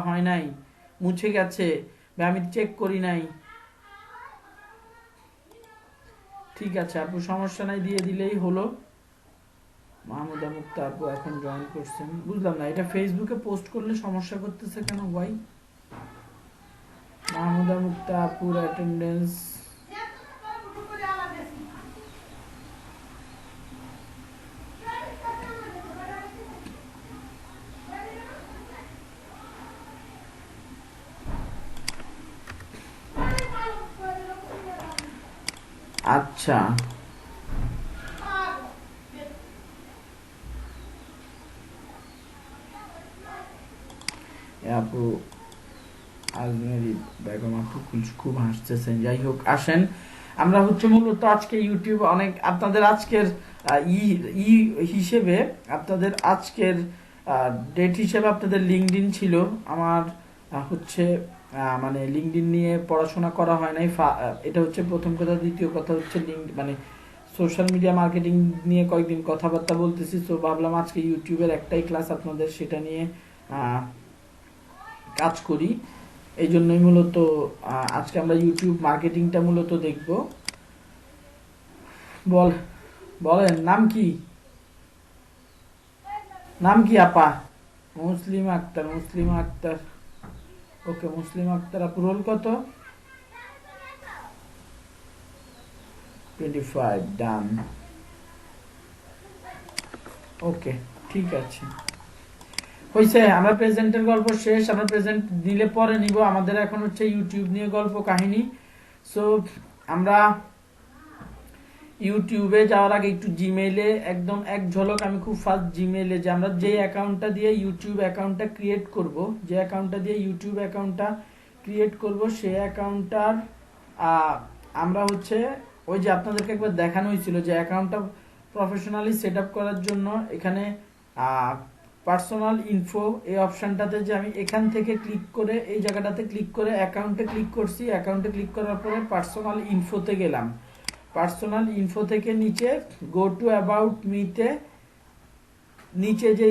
হয় নাই, মুছে গেছে বা আমি চেক করি নাই। ঠিক আছে আপু, সমস্যা নাই, দিয়ে দিলেই হলো। মাহমুদা মুক্তা আপু এখন জয়েন করছেন, বুঝলাম না এটা ফেসবুকে পোস্ট করলে সমস্যা করতেছে কেন ভাই? মাহমুদা মুক্তা আপুর অ্যাটেন্ডেন্স আচ্ছা। আপু আজমেরি বেগম আপু খুব হাসতেছেন। যাই হোক, আসেন আমরা হচ্ছে মূলত আজকে ইউটিউব অনেক আপনাদের আজকের ই ই হিসেবে, আপনাদের আজকের ডেট হিসেবে আপনাদের লিঙ্কডইন ছিল। আমার হচ্ছে মানে লিঙ্কডইন নিয়ে পড়াশোনা করা হয় নাই। এটা হচ্ছে প্রথম কথা। দ্বিতীয় কথা হচ্ছে লিঙ্ক মানে সোশ্যাল মিডিয়া মার্কেটিং নিয়ে কয়েকদিন কথাবার্তা বলতেছি, তো ভাবলাম আজকে ইউটিউবের একটাই ক্লাস আপনাদের সেটা নিয়ে কাজ করি। এই জন্যই মূলত আজকে আমরা ইউটিউব মার্কেটিংটা মূলত দেখব। বলেন নাম কি? নাম কি আপা? মুসলিমা আক্তার। মুসলিমা আক্তার, ওকে। মুসলিমা আক্তার আপু রোল কত? 25, ডান। ওকে, ঠিক আছে, হয়েছে। আমরা প্রেজেন্টের গল্প শেষ, আমরা প্রেজেন্ট দিলে পরে নিব। আমাদের এখন হচ্ছে ইউটিউব নিয়ে গল্প কাহিনী। সো আমরা ইউটিউবে যাওয়ার আগে একটু জিমেইলে একদম এক ঝলক, আমি খুব ফাস্ট জিমেইলে যে আমরা যে অ্যাকাউন্টটা দিয়ে ইউটিউব অ্যাকাউন্টটা ক্রিয়েট করব, যে অ্যাকাউন্টটা দিয়ে ইউটিউব অ্যাকাউন্টটা ক্রিয়েট করব সেই অ্যাকাউন্টটার আমরা হচ্ছে ওই যে আপনাদেরকে একবার দেখানো হয়েছিল যে অ্যাকাউন্টটা প্রফেশনালি সেট আপ করার জন্য এখানে পার্সোনাল ইনফো এই অপশানটাতে যে আমি এখান থেকে ক্লিক করে এই জায়গাটাতে ক্লিক করে অ্যাকাউন্টে ক্লিক করছি। অ্যাকাউন্টে ক্লিক করার পরে পার্সোনাল ইনফোতে গেলাম। পার্সোনাল ইনফো থেকে নিচে গো টু অ্যাবাউট মিতে নিচে যে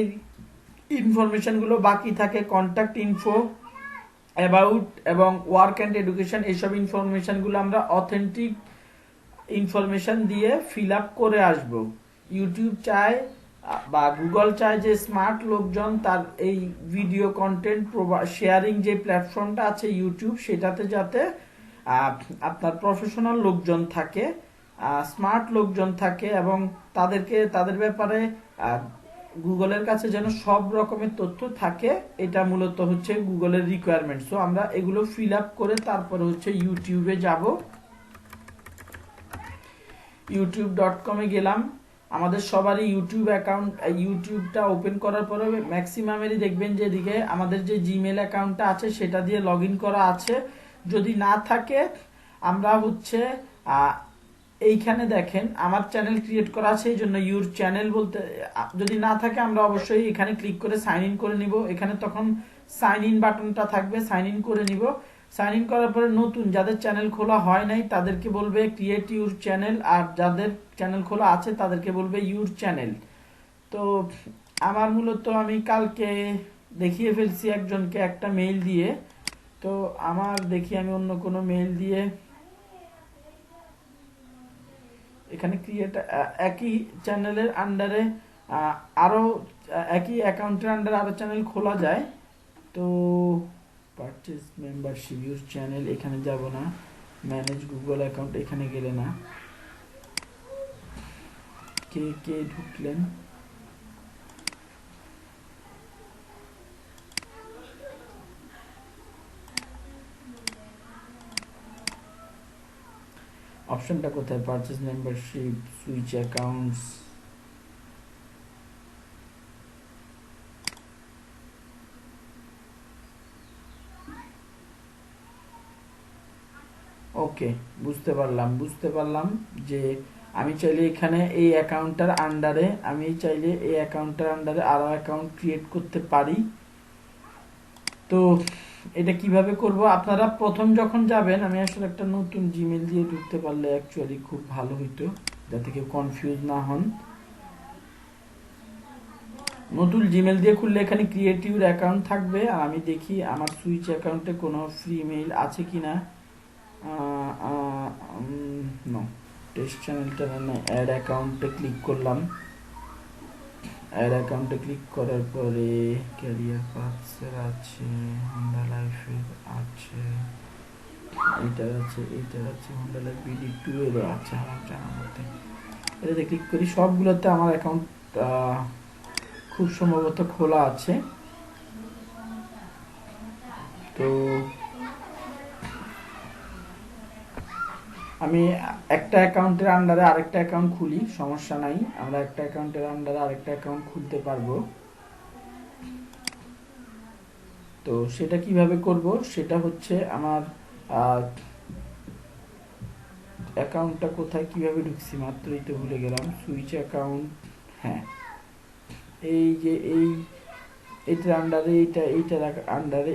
ইনফরমেশনগুলো বাকি থাকে, কন্ট্যাক্ট ইনফো, অ্যাবাউট এবং ওয়ার্ক অ্যান্ড এডুকেশন, এইসব ইনফরমেশনগুলো আমরা অথেন্টিক ইনফরমেশন দিয়ে ফিল আপ করে আসব। ইউটিউব চায় বা গুগল চায় যে স্মার্ট লোকজন তার এই ভিডিও কন্টেন্ট শেয়ারিং যে প্ল্যাটফর্মটা আছে ইউটিউব, সেটাতে যাতে আপনার প্রফেশনাল লোকজন থাকে, স্মার্ট লোকজন থাকে এবং তাদের ব্যাপারে গুগলের কাছে যেন সব রকমের তথ্য থাকে। এটা মূলত হচ্ছে গুগলের রিকোয়ারমেন্ট। সো আমরা এগুলো ফিল আপ করে তারপরে হচ্ছে ইউটিউবে যাব। youtube.com-এ গেলাম। আমাদের সবারই ইউটিউব অ্যাকাউন্ট, ইউটিউবটা ওপেন করার পরে ম্যাক্সিমামেরই দেখবেন যে এদিকে আমাদের যে জিমেল অ্যাকাউন্টটা আছে সেটা দিয়ে লগ ইন করা আছে। যদি না থাকে আমরা হচ্ছে এইখানে দেখেন আমার চ্যানেল ক্রিয়েট করা আছে, এই জন্য ইউর চ্যানেল বলতে, যদি না থাকে আমরা অবশ্যই এখানে ক্লিক করে সাইন ইন করে নিব। এখানে তখন সাইন ইন বাটনটা থাকবে, সাইন ইন করে নিব। সাইন ইন করার পরে নতুন যাদের চ্যানেল খোলা হয় নাই তাদেরকে বলবে ক্রিয়েট ইউর চ্যানেল, আর যাদের চ্যানেল খোলা আছে তাদেরকে বলবে ইউর চ্যানেল। তো আমার মূলত আমি কালকে দেখিয়ে ফেলছি একজনকে একটা মেইল দিয়ে। তো আমার দেখি আমি অন্য কোনো মেইল দিয়ে এখানে ক্রিয়েট একই চ্যানেলের আন্ডারে আরো একই অ্যাকাউন্টের আন্ডারে আরো চ্যানেল খোলা যায়। তো পারচেজ মেম্বারশিপ ইউর চ্যানেল, এখানে যাব না। ম্যানেজ গুগল অ্যাকাউন্ট, এখানে গেলে না। কে কে ঢুকলেন? অপশনটা কোথায়? পারচেজ মেম্বারশিপ, সুইচ অ্যাকাউন্টস, ওকে, বুঝতে পারলাম যে আমি চাইলে এখানে এই অ্যাকাউন্টটার আন্ডারে আরো অ্যাকাউন্ট ক্রিয়েট করতে পারি। তো এটা কিভাবে করব? আপনারা প্রথম যখন যাবেন, আমি আসলে একটা নতুন জিমেল দিয়ে ঢুকতে পারলে অ্যাকচুয়ালি খুব ভালো হইতো, যাতে কেউ কনফিউজ না হন। নতুন জিমেল দিয়ে খুললে এখানে ক্রিয়েটিভ অ্যাকাউন্ট থাকবে। আর আমি দেখি আমার সুইচ অ্যাকাউন্টে কোনো ফ্রি মেইল আছে কিনা। নো, টেস্ট চ্যানেলটা না, অ্যাড অ্যাকাউন্টে ক্লিক করলাম। অ্যাড অ্যাকাউন্টে ক্লিক করার পরে ক্যারিয়ার পাথসের আছে, হোন্ডা লাইফের আছে, এইটার আছে হোন্ডা লাইফ BD2 এরও আছে আমার জানা মতে। এটাতে ক্লিক করি, সবগুলোতে আমার অ্যাকাউন্ট খুব সম্ভবত খোলা আছে। তো আমি একটা অ্যাকাউন্টের আন্ডারে আরেকটা অ্যাকাউন্ট খুলি, সমস্যা নাই, আমরা একটা অ্যাকাউন্টের আন্ডারে আরেকটা অ্যাকাউন্ট খুলতে পারবো। তো সেটা কিভাবে করব, সেটা হচ্ছে আমার অ্যাকাউন্টটা কোথায় কিভাবে ঢুকছি মাত্রই তো ভুলে গেলাম। সুইচ অ্যাকাউন্ট, হ্যাঁ, এই যে এইটার আন্ডারে এইটার আন্ডারে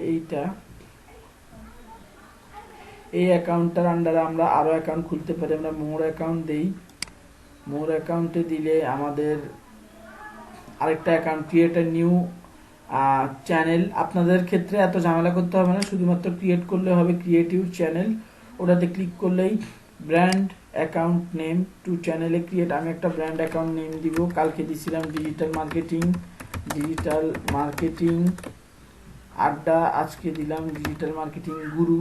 এই অ্যাকাউন্টটার আন্ডারে আমরা আরো অ্যাকাউন্ট খুলতে পারি। আমরা মোর অ্যাকাউন্ট দেই, মোর অ্যাকাউন্টে দিলে আমাদের আরেকটা account create a new channel. আপনাদের ক্ষেত্রে এত ঝামেলা করতে হবে না, শুধুমাত্র ক্রিয়েট করলে হবে ক্রিয়েটিভ চ্যানেল। ওটাতে ক্লিক করলেই ব্র্যান্ড অ্যাকাউন্ট নেম টু চ্যানেলে ক্রিয়েট। আমি একটা ব্র্যান্ড অ্যাকাউন্ট নেম দিব, কালকে দিছিলাম ডিজিটাল মার্কেটিং আড্ডা, আজকে দিলাম ডিজিটাল মার্কেটিং গুরু।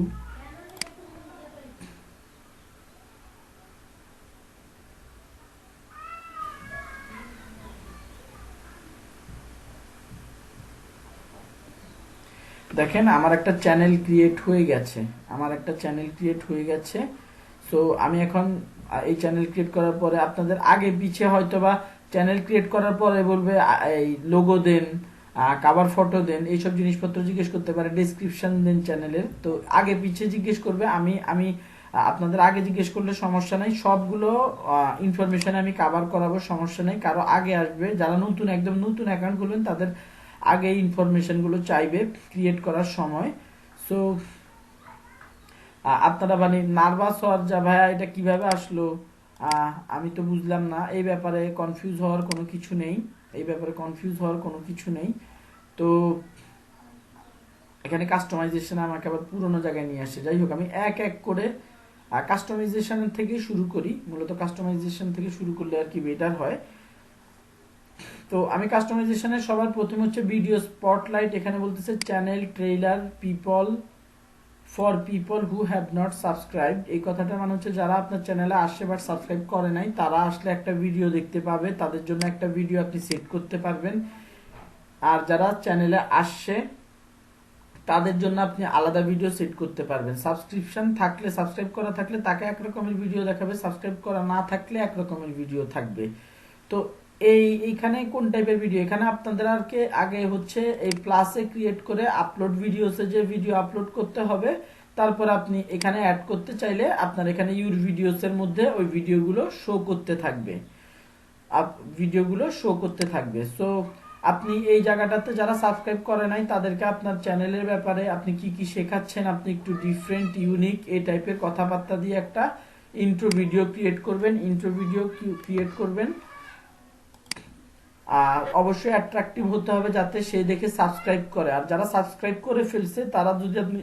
দেখেন আমার একটা চ্যানেল ক্রিয়েট হয়ে গেছে। সো আমি এখন এই চ্যানেল ক্রিয়েট করার পরে আপনাদের আগে পিছে হয়তো বা চ্যানেল ক্রিয়েট করার পরে বলবে এই লোগো দেন, কভার ফটো দেন, এইসব জিনিসপত্র জিজ্ঞেস করতে পারে, ডেসক্রিপশন দেন চ্যানেলের। তো আগে পিছে জিজ্ঞেস করবে, আমি আপনাদের আগে জিজ্ঞেস করলে সমস্যা নাই, সবগুলো ইনফরমেশন আমি কভার করাবো, সমস্যা নেই। কারো আগে আসবে, যারা নতুন একদম নতুন অ্যাকাউন্ট খুলবেন তাদের আগে ইনফরমেশন গুলো চাইবে ক্রিয়েট করার সময়। সো আপনারা মানে নার্ভাস হওয়ার, যা ভাইয়া এটা কিভাবে আসলো আমি তো বুঝলাম না, এই ব্যাপারে কনফিউজ হওয়ার কোনো কিছু নেই। তো এখানে কাস্টমাইজেশন আমাকে আবার পুরোনো জায়গায় নিয়ে আসে। যাই হোক, আমি এক এক করে কাস্টমাইজেশন থেকে শুরু করি। মূলত কাস্টমাইজেশন থেকে শুরু করলে আর কি বেটার হয়। তো আমি কাস্টমাইজেশনের সবার প্রথমে হচ্ছে ভিডিও স্পটলাইট, এখানে বলতেছে channel trailer for people who have not subscribe. এই কথাটা মানে হচ্ছে যারা আপনার চ্যানেলে আসে বাট সাবস্ক্রাইব করে নাই, তারা আসলে একটা ভিডিও দেখতে পাবে, তাদের জন্য একটা ভিডিও আপনি সেট করতে পারবেন। আর যারা চ্যানেলে আসছে তাদের জন্য আপনি আলাদা ভিডিও সেট করতে পারবেন। সাবস্ক্রাইব করা থাকলে তাকে একরকমের ভিডিও দেখাবে, সাবস্ক্রাইব করা না থাকলে একরকমের ভিডিও থাকবে। তো এইখানে কোন টাইপের ভিডিও, এখানে আপনাদের আর কি আগে হচ্ছে এই প্লাসে ক্রিয়েট করে আপলোড ভিডিওসে যে ভিডিও আপলোড করতে হবে, তারপর আপনি এখানে অ্যাড করতে চাইলে আপনার এখানে ইউর ভিডিওস এর মধ্যে ওই ভিডিওগুলো শো করতে থাকবে। সো আপনি এই জায়গাটাতে যারা সাবস্ক্রাইব করে নাই তাদেরকে আপনার চ্যানেলের ব্যাপারে আপনি কি কি শেখাচ্ছেন, আপনি একটু ডিফারেন্ট ইউনিক এই টাইপের কথাবার্তা দিয়ে একটা ইন্ট্রো ভিডিও ক্রিয়েট করবেন। আর অবশ্যই অ্যাট্রাকটিভ হতে হবে যাতে সে দেখে সাবস্ক্রাইব করে। আর যারা সাবস্ক্রাইব করে ফেলছে তারা যদি আপনি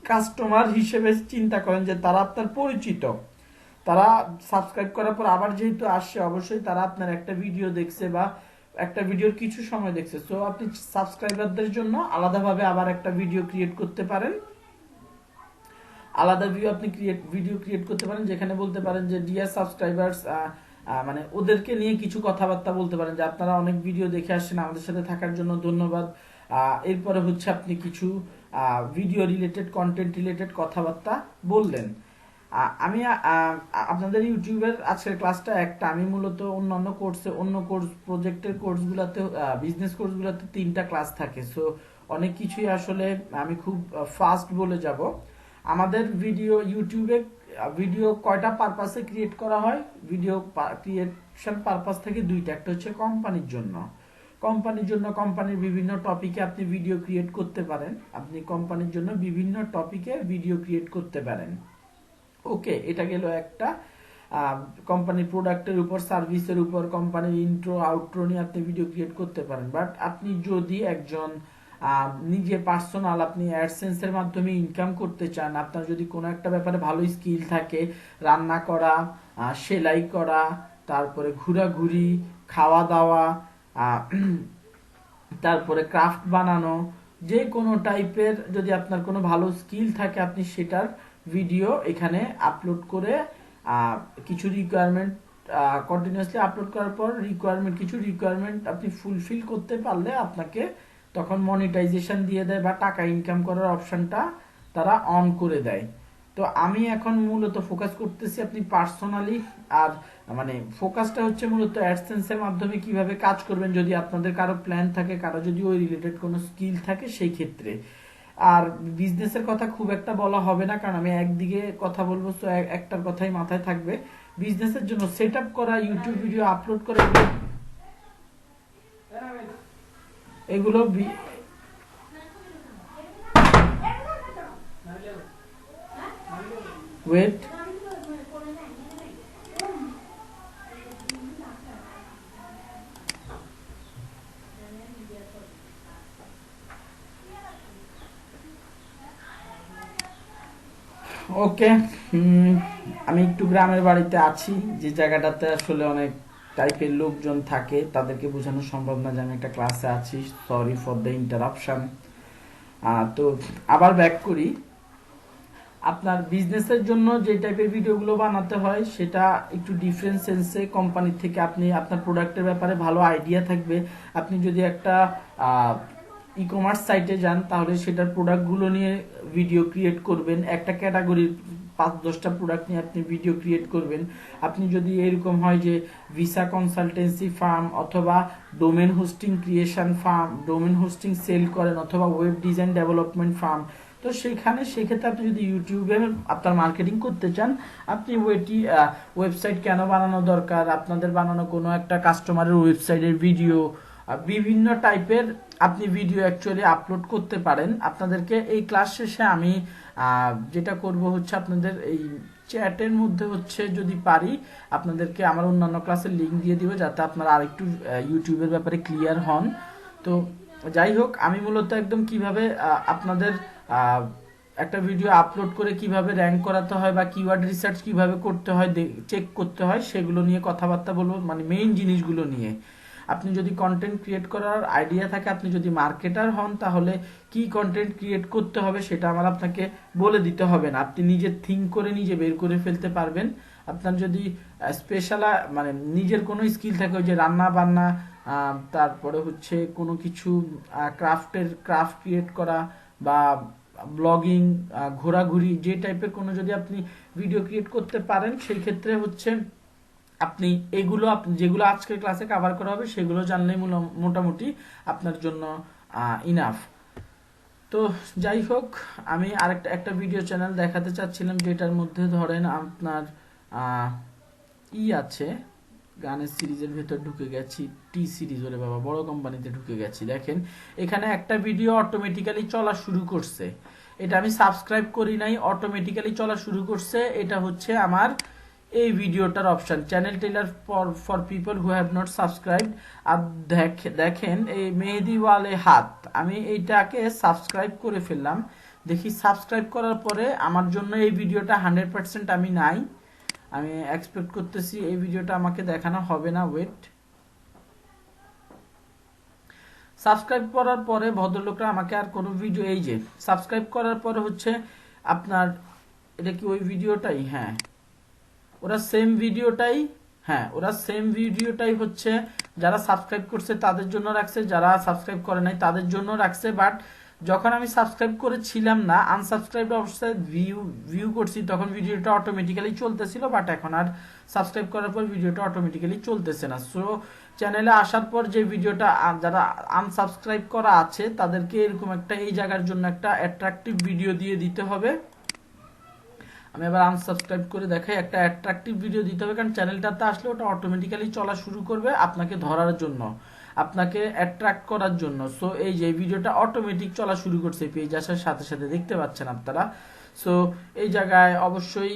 কাস্টমার হিসেবে চিন্তা করেন যে তারা আপনার পরিচিত, তারা সাবস্ক্রাইব করার পর আবার যেহেতু আসছে, অবশ্যই তারা আপনার একটা ভিডিও দেখছে বা একটা ভিডিওর কিছু সময় দেখছে। সো আপনি সাবস্ক্রাইবারদের জন্য আলাদাভাবে আবার একটা ভিডিও ক্রিয়েট করতে পারেন, ভিডিও ক্রিয়েট করতে পারেন, যেখানে বলতে পারেন যে ডিয়ার সাবস্ক্রাইবার্স, মানে ওদেরকে নিয়ে কিছু কথাবার্তা বলতে পারেন যে আপনারা অনেক ভিডিও দেখে আসছেন, আমাদের সাথে থাকার জন্য ধন্যবাদ। এরপরে হচ্ছে আপনি কিছু ভিডিও রিলেটেড, কন্টেন্ট রিলেটেড কথাবার্তা বললেন। আমি আপনাদের ইউটিউবের আজকের ক্লাসটা একটা, আমি মূলত অন্য প্রজেক্টের কোর্সগুলোতে, বিজনেস কোর্সগুলোতে 3টা ক্লাস থাকে। সো অনেক কিছুই আসলে আমি খুব ফাস্ট বলে যাব। আমাদের ইউটিউবে ভিডিও কয়টা পারপাসে ক্রিয়েট করা হয়, ভিডিও ক্রিয়েশন পারপাস থেকে 2টা। একটা হচ্ছে কোম্পানির জন্য, কোম্পানির বিভিন্ন টপিকে আপনি ভিডিও ক্রিয়েট করতে পারেন। ওকে, এটা গেল একটা। কোম্পানির প্রোডাক্টের উপর, সার্ভিসের উপর, কোম্পানির ইন্ট্রো আউট্রো নিয়ে আপনি ভিডিও ক্রিয়েট করতে পারেন। বাট আপনি যদি একজন নিজে পার্সোনাল আপনি অ্যাডসেন্সের মাধ্যমে ইনকাম করতে চান, আপনার যদি কোনো একটা ব্যাপারে ভালো স্কিল থাকে, রান্না করা, সেলাই করা, তারপরে ঘোরাঘুরি, খাওয়া দাওয়া, তারপরে ক্রাফট বানানো, যে কোনো টাইপের যদি আপনার কোনো ভালো স্কিল থাকে, আপনি সেটার ভিডিও এখানে আপলোড করে কিছু রিকোয়ারমেন্ট কন্টিনিউয়াসলি আপলোড করার পর কিছু রিকোয়ারমেন্ট আপনি ফুলফিল করতে পারলে আপনাকে তখন মনিটাইজেশন দিয়ে দেয় বা টাকা ইনকাম করার অপশনটা তারা অন করে দেয়। তো আমি এখন মূলত ফোকাস করতেছি আপনি পার্সোনালি, আর মানে ফোকাসটা হচ্ছে মূলত অ্যাডসেন্সের মাধ্যমে কিভাবে কাজ করবেন, যদি আপনাদের কারো প্ল্যান থাকে, কারো যদি ওই রিলেটেড কোনো স্কিল থাকে সেই ক্ষেত্রে। আর বিজনেসের কথা খুব একটা বলা হবে না, কারণ আমি একদিকে কথা বলবো, তো একটার কথাই মাথায় থাকবে। বিজনেসের জন্য সেট আপ করা, ইউটিউব ভিডিও আপলোড করা, এগুলো ওয়েট ওকে। আমি একটু গ্রামের বাড়িতে আছি, যে জায়গাটাতে আসলে অনেক টাইপের লোকজন থাকে, তাদেরকে বোঝানো সম্ভব না যে আমি একটা ক্লাসে আছি। Sorry for the interruption. তো আবার ব্যাক করি। আপনার বিজনেসের জন্য যে টাইপের ভিডিওগুলো বানাতে হয় সেটা একটু ডিফারেন্ট সেন্সে, কোম্পানি থেকে আপনি আপনার প্রোডাক্টের ব্যাপারে ভালো আইডিয়া থাকবে। আপনি যদি একটা ই কমার্স সাইটে যান, তাহলে সেটার প্রোডাক্টগুলো নিয়ে ভিডিও ক্রিয়েট করবেন, একটা ক্যাটাগরির 5-10টা প্রোডাক্ট নিয়ে আপনি ভিডিও ক্রিয়েট করবেন। আপনি যদি এরকম হয় যে ভিসা কনসালটেন্সি ফার্ম অথবা domain hosting creation firm, domain hosting sell করেন, অথবা ওয়েব ডিজাইন ডেভেলপমেন্ট ফার্ম, তো সেক্ষেত্রে আপনি যদি ইউটিউবে আপনার মার্কেটিং করতে চান, আপনি ওয়েবসাইট কেন বানানো দরকার, আপনাদের বানানো কোনো একটা কাস্টমারের ওয়েবসাইটের ভিডিও, বিভিন্ন টাইপের আপনি ভিডিও অ্যাকচুয়ালি আপলোড করতে পারেন। আপনাদেরকে এই ক্লাস শেষে আমি যেটা করব হচ্ছে আপনাদের এই চ্যাটের মধ্যে হচ্ছে যদি পারি আপনাদেরকে আমার অন্যান্য ক্লাসের লিঙ্ক দিয়ে দিব, যাতে আপনারা আরেকটু ইউটিউবের ব্যাপারে ক্লিয়ার হন। তো যাই হোক, আমি মূলত একদম কিভাবে আপনাদের একটা ভিডিও আপলোড করে কিভাবে র্যাঙ্ক করাতে হয় বা কিওয়ার্ড রিসার্চ কিভাবে করতে হয়, চেক করতে হয়, সেগুলো নিয়ে কথাবার্তা বলবো, মানে মেইন জিনিসগুলো নিয়ে। আপনি যদি কন্টেন্ট ক্রিয়েট করার আইডিয়া থাকে, আপনি যদি মার্কেটার হন, তাহলে কি কন্টেন্ট ক্রিয়েট করতে হবে সেটা আমার আপনাকে বলে দিতে হবে না, আপনি নিজে থিঙ্ক করে নিজে বের করে ফেলতে পারবেন। আপনার যদি স্পেশাল মানে নিজের কোনো স্কিল থাকে, ওই যে রান্না বান্না, তারপরে হচ্ছে কোনো কিছু ক্রাফট ক্রিয়েট করা বা ব্লগিং, ঘোরাঘুরি, যে টাইপের কোনো যদি আপনি ভিডিও ক্রিয়েট করতে পারেন, সেই ক্ষেত্রে হচ্ছে আপনি এগুলো যেগুলো আজকের ক্লাসে কভার করা হবে সেগুলো জানলেই মোটামুটি আপনার জন্য ইনাফ। তো যাই হোক, আমি একটা ভিডিও চ্যানেল দেখাতে চাচ্ছিলাম, যেটার মধ্যে ধরেন আপনার আছে, গানের সিরিজের ভেতর ঢুকে গেছি, টি সিরিজ, ওরে বাবা বড় কোম্পানিতে ঢুকে গেছি। দেখেন এখানে একটা ভিডিও অটোমেটিক্যালি চলা শুরু করছে, এটা আমি সাবস্ক্রাইব করি নাই, অটোমেটিক্যালি চলা শুরু করছে। এটা হচ্ছে আমার এই ভিডিওটার option, channel trailer for people who have not subscribe. আর দেখেন এই মেহেদি ওয়ালে হাত, আমি এইটাকে সাবস্ক্রাইব করে ফেললাম। দেখি সাবস্ক্রাইব করার পরে আমার জন্য এই ভিডিওটা 100% আমি নাই, আমি এক্সপেক্ট করতেছি এই ভিডিওটা আমাকে দেখানো হবে না। ওয়েট, সাবস্ক্রাইব করার পরে ভদ্রলোকরা আমাকে আর কোনো ভিডিও, এই যে সাবস্ক্রাইব করার পরে হচ্ছে আপনার, এটা কি ওই ভিডিওটাই? হ্যাঁ, ওরা সেম ভিডিওটাই হচ্ছে যারা সাবস্ক্রাইব করছে তাদের জন্য রাখছে, যারা সাবস্ক্রাইব করে নাই তাদের জন্য রাখছে। বাট যখন আমি সাবস্ক্রাইব করেছিলাম না, আনসাবস্ক্রাইব অবস্থায় ভিউ করছি, তখন ভিডিওটা অটোমেটিক্যালি চলতেছিল। বাট এখন আর সাবস্ক্রাইব করার পর ভিডিওটা অটোমেটিক্যালি চলতেছে না। সো চ্যানেলে আসার পর যে ভিডিওটা যারা আনসাবস্ক্রাইব করা আছে তাদেরকে এরকম একটা, এই জায়গার জন্য একটা অ্যাট্রাকটিভ ভিডিও দিয়ে দিতে হবে। আমি আবার আনসাবস্ক্রাইব করে দেখাই, একটা অ্যাট্রাকটিভ ভিডিও দিতে হবে, কারণ চ্যানেলটাতে আসলে ওটা অটোমেটিক্যালি চলা শুরু করবে আপনাকে ধরার জন্য। আপনাকে অ্যাট্রাক্ট করার জন্য। সো এই যে ভিডিওটা অটোমেটিক চলা শুরু করছে পেজ আসার সাথে সাথে, দেখতে পাচ্ছেন আপনারা। সো এই জায়গায় অবশ্যই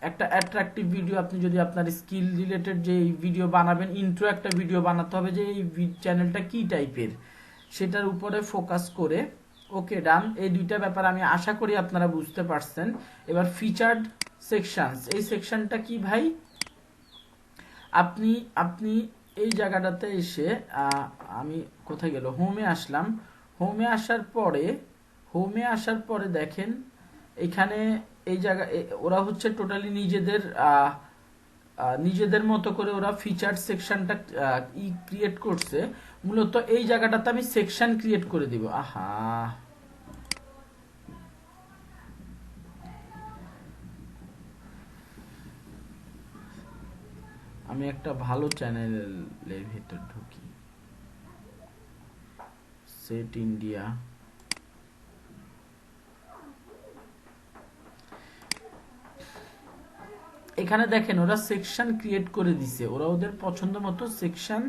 একটা অ্যাট্রাকটিভ ভিডিও, আপনি যদি আপনার স্কিল রিলেটেড যে ভিডিও বানাবেন, ইন্ট্রো একটা ভিডিও বানাতে হবে যে এই চ্যানেলটা কি টাইপের, সেটার উপরে ফোকাস করে। ওকে, ডান। এই দুইটা ব্যাপার আমি আশা করি আপনারা বুঝতে পারছেন। এবার ফিচার্ড সেকশনস, এই সেকশনটা কি ভাই? আপনি আপনি এই জায়গাটাতে এসে আমি কোথায় গেল, হোমে আসলাম। হোমে আসার পরে দেখেন এখানে এই জায়গা ওরা হচ্ছে টোটালি নিজেদের মতো করে ওরা ফিচার সেকশনটা ক্রিয়েট করছে। মূলত এই জায়গাটাতে আমি সেকশন ক্রিয়েট করে দিব। আহা, আমি একটা ভালো চ্যানেলের ভিতর ঢুকি, সেট ইন্ডিয়া। এখানে দেখেন ওরা সেকশন ক্রিয়েট করে দিছে, ওরা ওদের পছন্দ মতো সেকশন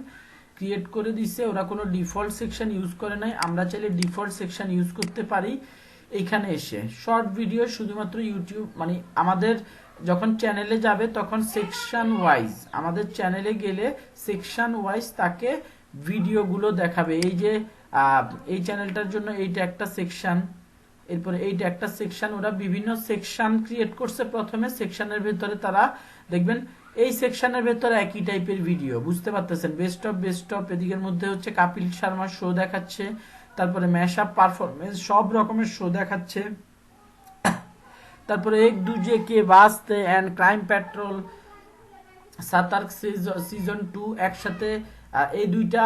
ক্রিয়েট করে দিছে। ওরা কোনো ডিফল্ট সেকশন ইউজ করে নাই, আমরা চাইলে ডিফল্ট সেকশন ইউজ করতে পারি। এখানে এসে শর্ট ভিডিও শুধুমাত্র ইউটিউব, মানে আমাদের যখন চ্যানেলে যাবে তখন সেকশন ওয়াইজ, আমাদের চ্যানেলে গেলে সেকশন ওয়াইজ তাকে ভিডিওগুলো দেখাবে। এই যে এই চ্যানেলটার জন্য এইটা একটা সেকশন, এরপরে এইটা একটা সেকশন। ওরা বিভিন্ন সেকশন ক্রিয়েট করছে প্রথমে। সেকশনের ভেতরে তারা দেখবেন এই সেকশনের ভেতরে একই টাইপের ভিডিও, বুঝতে পারতেছেন। বেস্ট অফ এদিকের মধ্যে হচ্ছে কাপিল শর্মার শো দেখাচ্ছে, তারপরে ম্যাশআপ পারফরমেন্স, সব রকমের শো দেখাচ্ছে। তারপরে এক দুজে কে বাস্তে এন্ড ক্রাইম পেট্রোল, সাতার্ক সিজন 2 একসাথে, এই দুইটা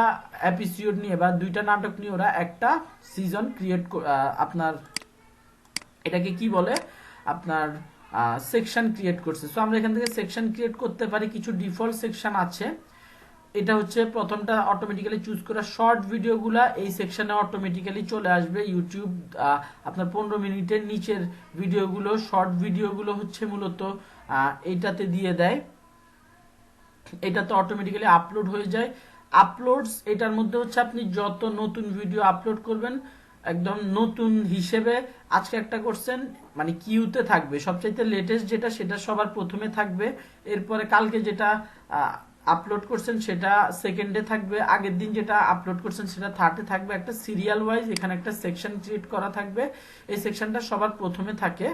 এপিসোড নিয়ে বা দুইটা নাটক নিয়ে ওরা একটা সিজন ক্রিয়েট, আপনার এটাকে কি বলে, আপনার সেকশন ক্রিয়েট করছে। সো আমরা এখান থেকে সেকশন ক্রিয়েট করতে পারি। কিছু ডিফল্ট সেকশন আছে, এটা হচ্ছে প্রথমটা অটোমেটিক্যালি চুজ করা। শর্ট ভিডিওগুলা এই সেকশনে অটোমেটিক্যালি চলে আসবে। ইউটিউব আপনার 15 মিনিটের নিচের ভিডিওগুলো, শর্ট ভিডিওগুলো হচ্ছে মূলত এইটাতে দিয়ে দেয়, এটাতে অটোমেটিক্যালি আপলোড হয়ে যায়। আপলোডস এটার মধ্যে হচ্ছে আপনি যত নতুন ভিডিও আপলোড করবেন, একদম নতুন হিসেবে আজকে একটা করছেন মানে কিউতে থাকবে, সবচাইতে লেটেস্ট যেটা সেটা সবার প্রথমে থাকবে। এরপরে কালকে যেটা আপলোড করছেন সেটা সেকেন্ডে থাকবে, আগের দিন যেটা আপলোড করছেন সেটা থার্ডে থাকবে। একটা সিরিয়াল ওয়াইজ এখানে একটা সেকশন ক্রিয়েট করা থাকবে, এই সেকশনটা সবার প্রথমে থাকে।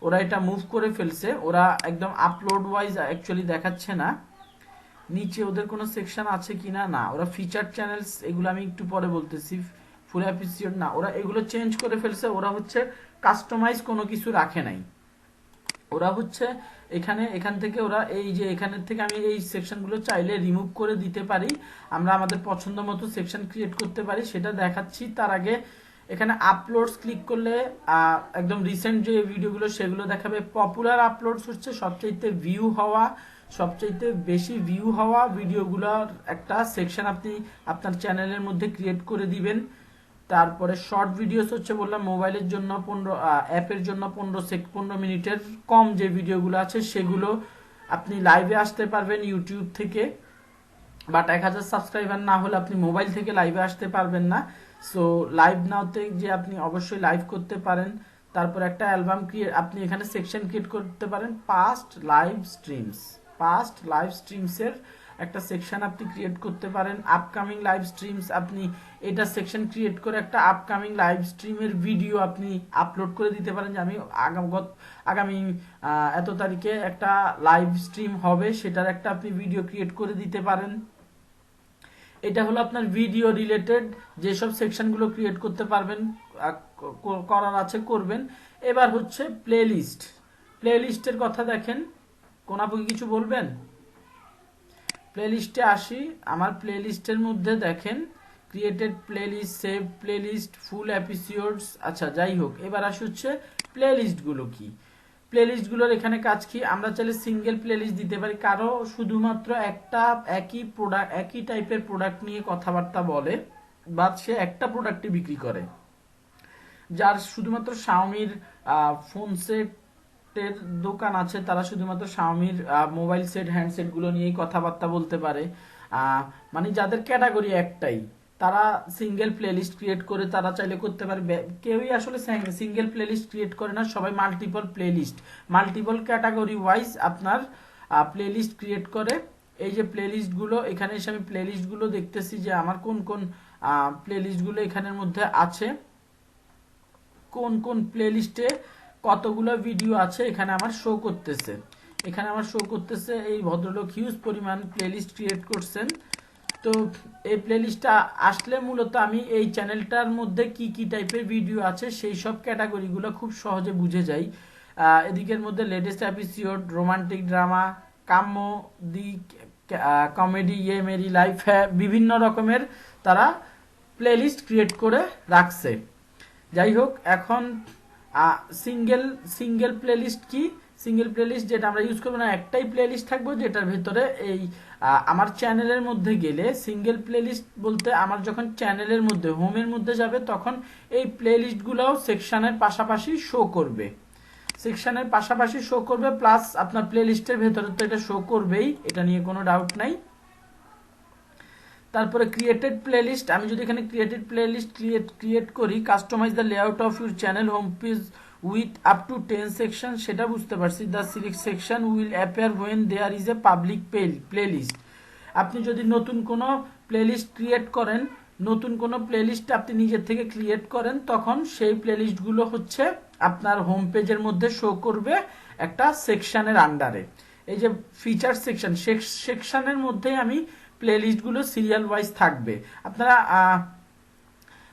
ওরা এটা মুভ করে ফেলছে, ওরা একদম আপলোড ওয়াইজ অ্যাকচুয়ালি দেখাচ্ছে না। নিচে ওদের কোনো সেকশন আছে কিনা, না, ওরা ফিচার চ্যানেলস, এগুলো আমি একটু পরে বলতেছি। ফুল এপিসোড না, ওরা এগুলো চেঞ্জ করে ফেলছে। ওরা হচ্ছে কাস্টমাইজ কোনো কিছু রাখে নাই। ওরা হচ্ছে এখান থেকে ওরা এই যে এখানের থেকে আমি এই সেকশনগুলো চাইলে রিমুভ করে দিতে পারি, আমরা আমাদের পছন্দ মতো সেকশন ক্রিয়েট করতে পারি, সেটা দেখাচ্ছি। তার আগে এখানে আপলোডস ক্লিক করলে একদম রিসেন্ট যে ভিডিওগুলো সেগুলো দেখাবে। পপুলার আপলোডস হচ্ছে সবচাইতে ভিউ হওয়া, সবচাইতে বেশি ভিউ হওয়া ভিডিওগুলোর একটা সেকশন আপনি আপনার চ্যানেলের মধ্যে ক্রিয়েট করে দিবেন। তারপরে শর্ট ভিডিওস হচ্ছে বললাম মোবাইলের জন্য 15, অ্যাপের জন্য 15 মিনিটের কম যে ভিডিওগুলো আছে সেগুলো আপনি লাইভে আসতে পারবেন ইউটিউব থেকে, বাট 1000 সাবস্ক্রাইবার না হলে আপনি মোবাইল থেকে লাইভে আসতে পারবেন না। সো লাইভ নাওতে যে আপনি অবশ্যই লাইভ করতে পারেন। তারপর একটা অ্যালবাম ক্রিয়েট, আপনি এখানে সেকশন ক্রিয়েট করতে পারেন পাস্ট লাইভ স্ট্রিমসের একটা সেকশন আপনি ক্রিয়েট করতে পারেন। আপকামিং লাইভ স্ট্রিমস, আপনি এটা সেকশন ক্রিয়েট করে একটা আপকামিং লাইভ স্ট্রিমের ভিডিও আপনি আপলোড করে দিতে পারেন যে আমি আগামী এত তারিখে একটা লাইভ স্ট্রিম হবে, সেটার একটা আপনি ভিডিও ক্রিয়েট করে দিতে পারেন। এটা হলো আপনার ভিডিও রিলেটেড যেসব সেকশনগুলো ক্রিয়েট করতে পারবেন, করার আছে করবেন। এবার হচ্ছে প্লেলিস্টের কথা দেখেন, কোন আপু কিছু বলবেন? প্লেলিস্টে আসি, আমার প্লেলিস্টের মধ্যে দেখেন ক্রিয়েটেড প্লেলিস্ট, সেভ প্লেলিস্ট, ফুল এপিসোডস। আচ্ছা যাই হোক, এবার আসি হচ্ছে প্লেলিস্টগুলো কি। প্লেলিস্টগুলোর এখানে কাজ কি, আমরা চাইলে সিঙ্গেল প্লেলিস্ট দিতে পারি। কারো শুধুমাত্র একই টাইপের প্রোডাক্ট নিয়ে কথাবার্তা বলে বা সে একটা প্রোডাক্টই বিক্রি করে, যার শুধুমাত্র শাওমির ফোন সেটের দোকান আছে, তারা শুধুমাত্র শাওমির মোবাইল সেট হ্যান্ডসেট গুলো নিয়েই কথাবার্তা বলতে পারে। মানে যাদের ক্যাটাগরি একটাই, তারা সিঙ্গেল প্লেলিস্ট ক্রিয়েট করে তারা চাইলে করতে পারবে। কেউই আসলে সিঙ্গেল প্লেলিস্ট ক্রিয়েট করে না, সবাই multiple playlist, multiple category wise আপনার প্লেলিস্ট ক্রিয়েট করে। এই যে প্লেলিস্টগুলো, এখানে এসে আমি প্লেলিস্টগুলো দেখতেছি যে আমার কোন কোন প্লেলিস্টগুলো এখানের মধ্যে আছে, কোন কোন প্লেলিস্টে কতগুলো ভিডিও আছে এখানে আমার শো করতেছে। এখানে আমার শো করতেছে এই ভদ্রলোক হিউজ পরিমাণ প্লেলিস্ট ক্রিয়েট করছেন। তো এই প্লেলিস্টটা আসলে মূলত আমি এই চ্যানেলটার মধ্যে কি কি টাইপের ভিডিও আছে সেই সব ক্যাটাগরিগুলো খুব সহজে বুঝে যাই। এদিকের মধ্যে লেটেস্ট এপিসোড, রোমান্টিক ড্রামা, কাম্য, দি কমেডি, ইয়ে মেরি লাইফ, বিভিন্ন রকমের তারা প্লেলিস্ট ক্রিয়েট করে রাখছে। যাই হোক, এখন সিঙ্গেল সিঙ্গেল প্লেলিস্ট কি, সিঙ্গেল প্লেলিস্ট যেটা আমরা ইউজ করবো না, একটাই প্লেলিস্ট থাকবো যেটার ভেতরে এই আমার চ্যানেলের মধ্যে গেলে সিঙ্গেল প্লেলিস্ট বলতে আমার যখন চ্যানেলের মধ্যে হোমের মধ্যে যাবে তখন এই প্লেলিস্টগুলোও সেকশনের পাশাপাশি শো করবে, সেকশনের পাশাপাশি শো করবে, প্লাস আপনার প্লেলিস্টের ভেতরে তো এটা শো করবেই, এটা নিয়ে কোনো ডাউট নাই। তারপরে ক্রিয়েটেড প্লেলিস্ট, আমি যদি এখানে ক্রিয়েটেড প্লেলিস্ট ক্রিয়েট করি, customize the layout of your channel home page with up to 10 section, সেটা বুঝতে পারছি। The select section will appear when there is a public playlist. আপনি যদি নতুন কোনো প্লেলিস্ট ক্রিয়েট করেন, নতুন কোনো প্লেলিস্ট আপনি নিজের থেকে ক্রিয়েট করেন, তখন সেই প্লেলিস্টগুলো হচ্ছে আপনার হোম পেজের মধ্যে শো করবে একটা সেকশনের আন্ডারে। এই যে ফিচার সেকশন, সেকশনের মধ্যে আমি প্লেলিস্টগুলো সিরিয়াল ওয়াইজ থাকবে। আপনারা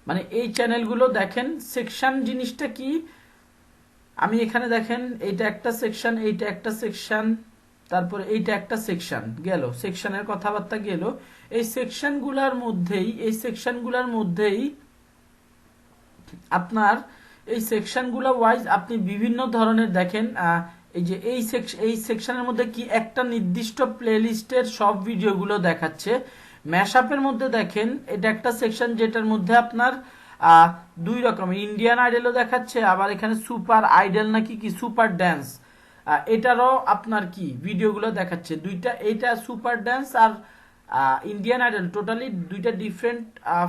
মানে এই চ্যানেলগুলো দেখেন সেকশন জিনিসটা কি, আমি এখানে দেখেন এইটা একটা সেকশন, এইটা একটা সেকশন, তারপরে এইটা একটা সেকশন গেল, সেকশনের কথাবার্তা গেল। এই সেকশনগুলোর মধ্যেই আপনার এই সেকশনগুলো ওয়াইজ আপনি বিভিন্ন ধরনের দেখেন, এই যে এই সেকশনের মধ্যে কি একটা নির্দিষ্ট প্লেলিস্টের সব ভিডিওগুলো দেখাচ্ছে। ম্যাশআপের মধ্যে দেখেন এটা একটা সেকশন যেটার মধ্যে আপনার দুই রকমের ইন্ডিয়ান আইডলও দেখাচ্ছে, আবার এখানে সুপার আইডল নাকি কি সুপার ড্যান্স, এটারও আপনার কি ভিডিওগুলো দেখাচ্ছে দুইটা, এইটা সুপার ড্যান্স আর ইন্ডিয়ান আইডল, টোটালি দুইটা ডিফারেন্ট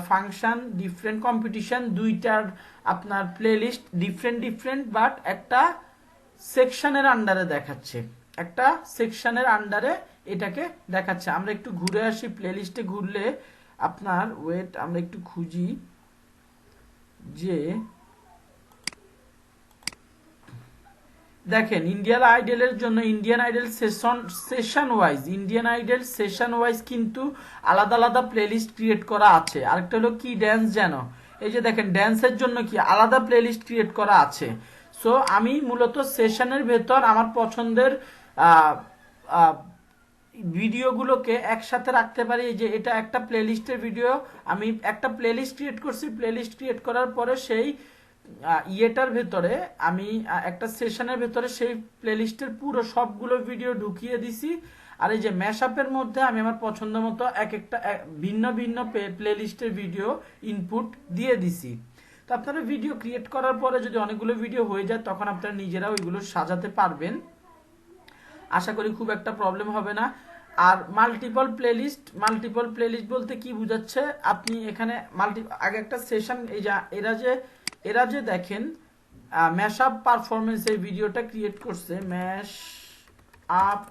ফাংশন, ডিফারেন্ট কম্পিটিশন, দুইটার আপনার প্লেলিস্ট ডিফারেন্ট বাট একটা সেকশনের আন্ডারে দেখাচ্ছে, একটা সেকশনের আন্ডারে এটাকে দেখাচ্ছে। আমরা একটু ঘুরে আসি, প্লেলিস্টে ঘুরলে আপনার ওয়েট আমরা একটু খুঁজি যে দেখেন ইন্ডিয়ান আইডলের জন্য ইন্ডিয়ান আইডল সেশন ওয়াইজ কিন্তু আলাদা আলাদা প্লেলিস্ট ক্রিয়েট করা আছে। আরেকটা হলো কি ড্যান্স যেন, এই যে দেখেন ড্যান্সের জন্য কি আলাদা প্লেলিস্ট ক্রিয়েট করা আছে। সো আমি মূলত সেশনের ভেতর আমার পছন্দের ভিডিওগুলোকে একসাথে রাখতে পারি। যে এটা একটা প্লেলিস্টের ভিডিও, আমি একটা প্লেলিস্ট ক্রিয়েট করছি, প্লেলিস্ট ক্রিয়েট করার পরে সেই ইয়েটার ভেতরে আমি একটা সেশনের ভেতরে সেই প্লেলিস্টের পুরো সবগুলো ভিডিও ঢুকিয়ে দিছি। আর এই যে ম্যাশআপের মধ্যে আমি আমার পছন্দ মতো এক একটা ভিন্ন ভিন্ন প্লেলিস্টের ভিডিও ইনপুট দিয়ে দিছি। তো আপনারা ভিডিও ক্রিয়েট করার পরে যদি অনেকগুলো ভিডিও হয়ে যায় তখন আপনারা নিজেরা ওইগুলো সাজাতে পারবেন, আশা করি খুব একটা প্রবলেম হবে না। আর মাল্টিপল প্লেলিস্ট বলতে কি বুঝাচ্ছে, আপনি এখানে আগে একটা সেশন, এই যে এরা যে দেখেন ম্যাশআপ পারফরমেন্স এই ভিডিওটা ক্রিয়েট করছে, ম্যাশআপ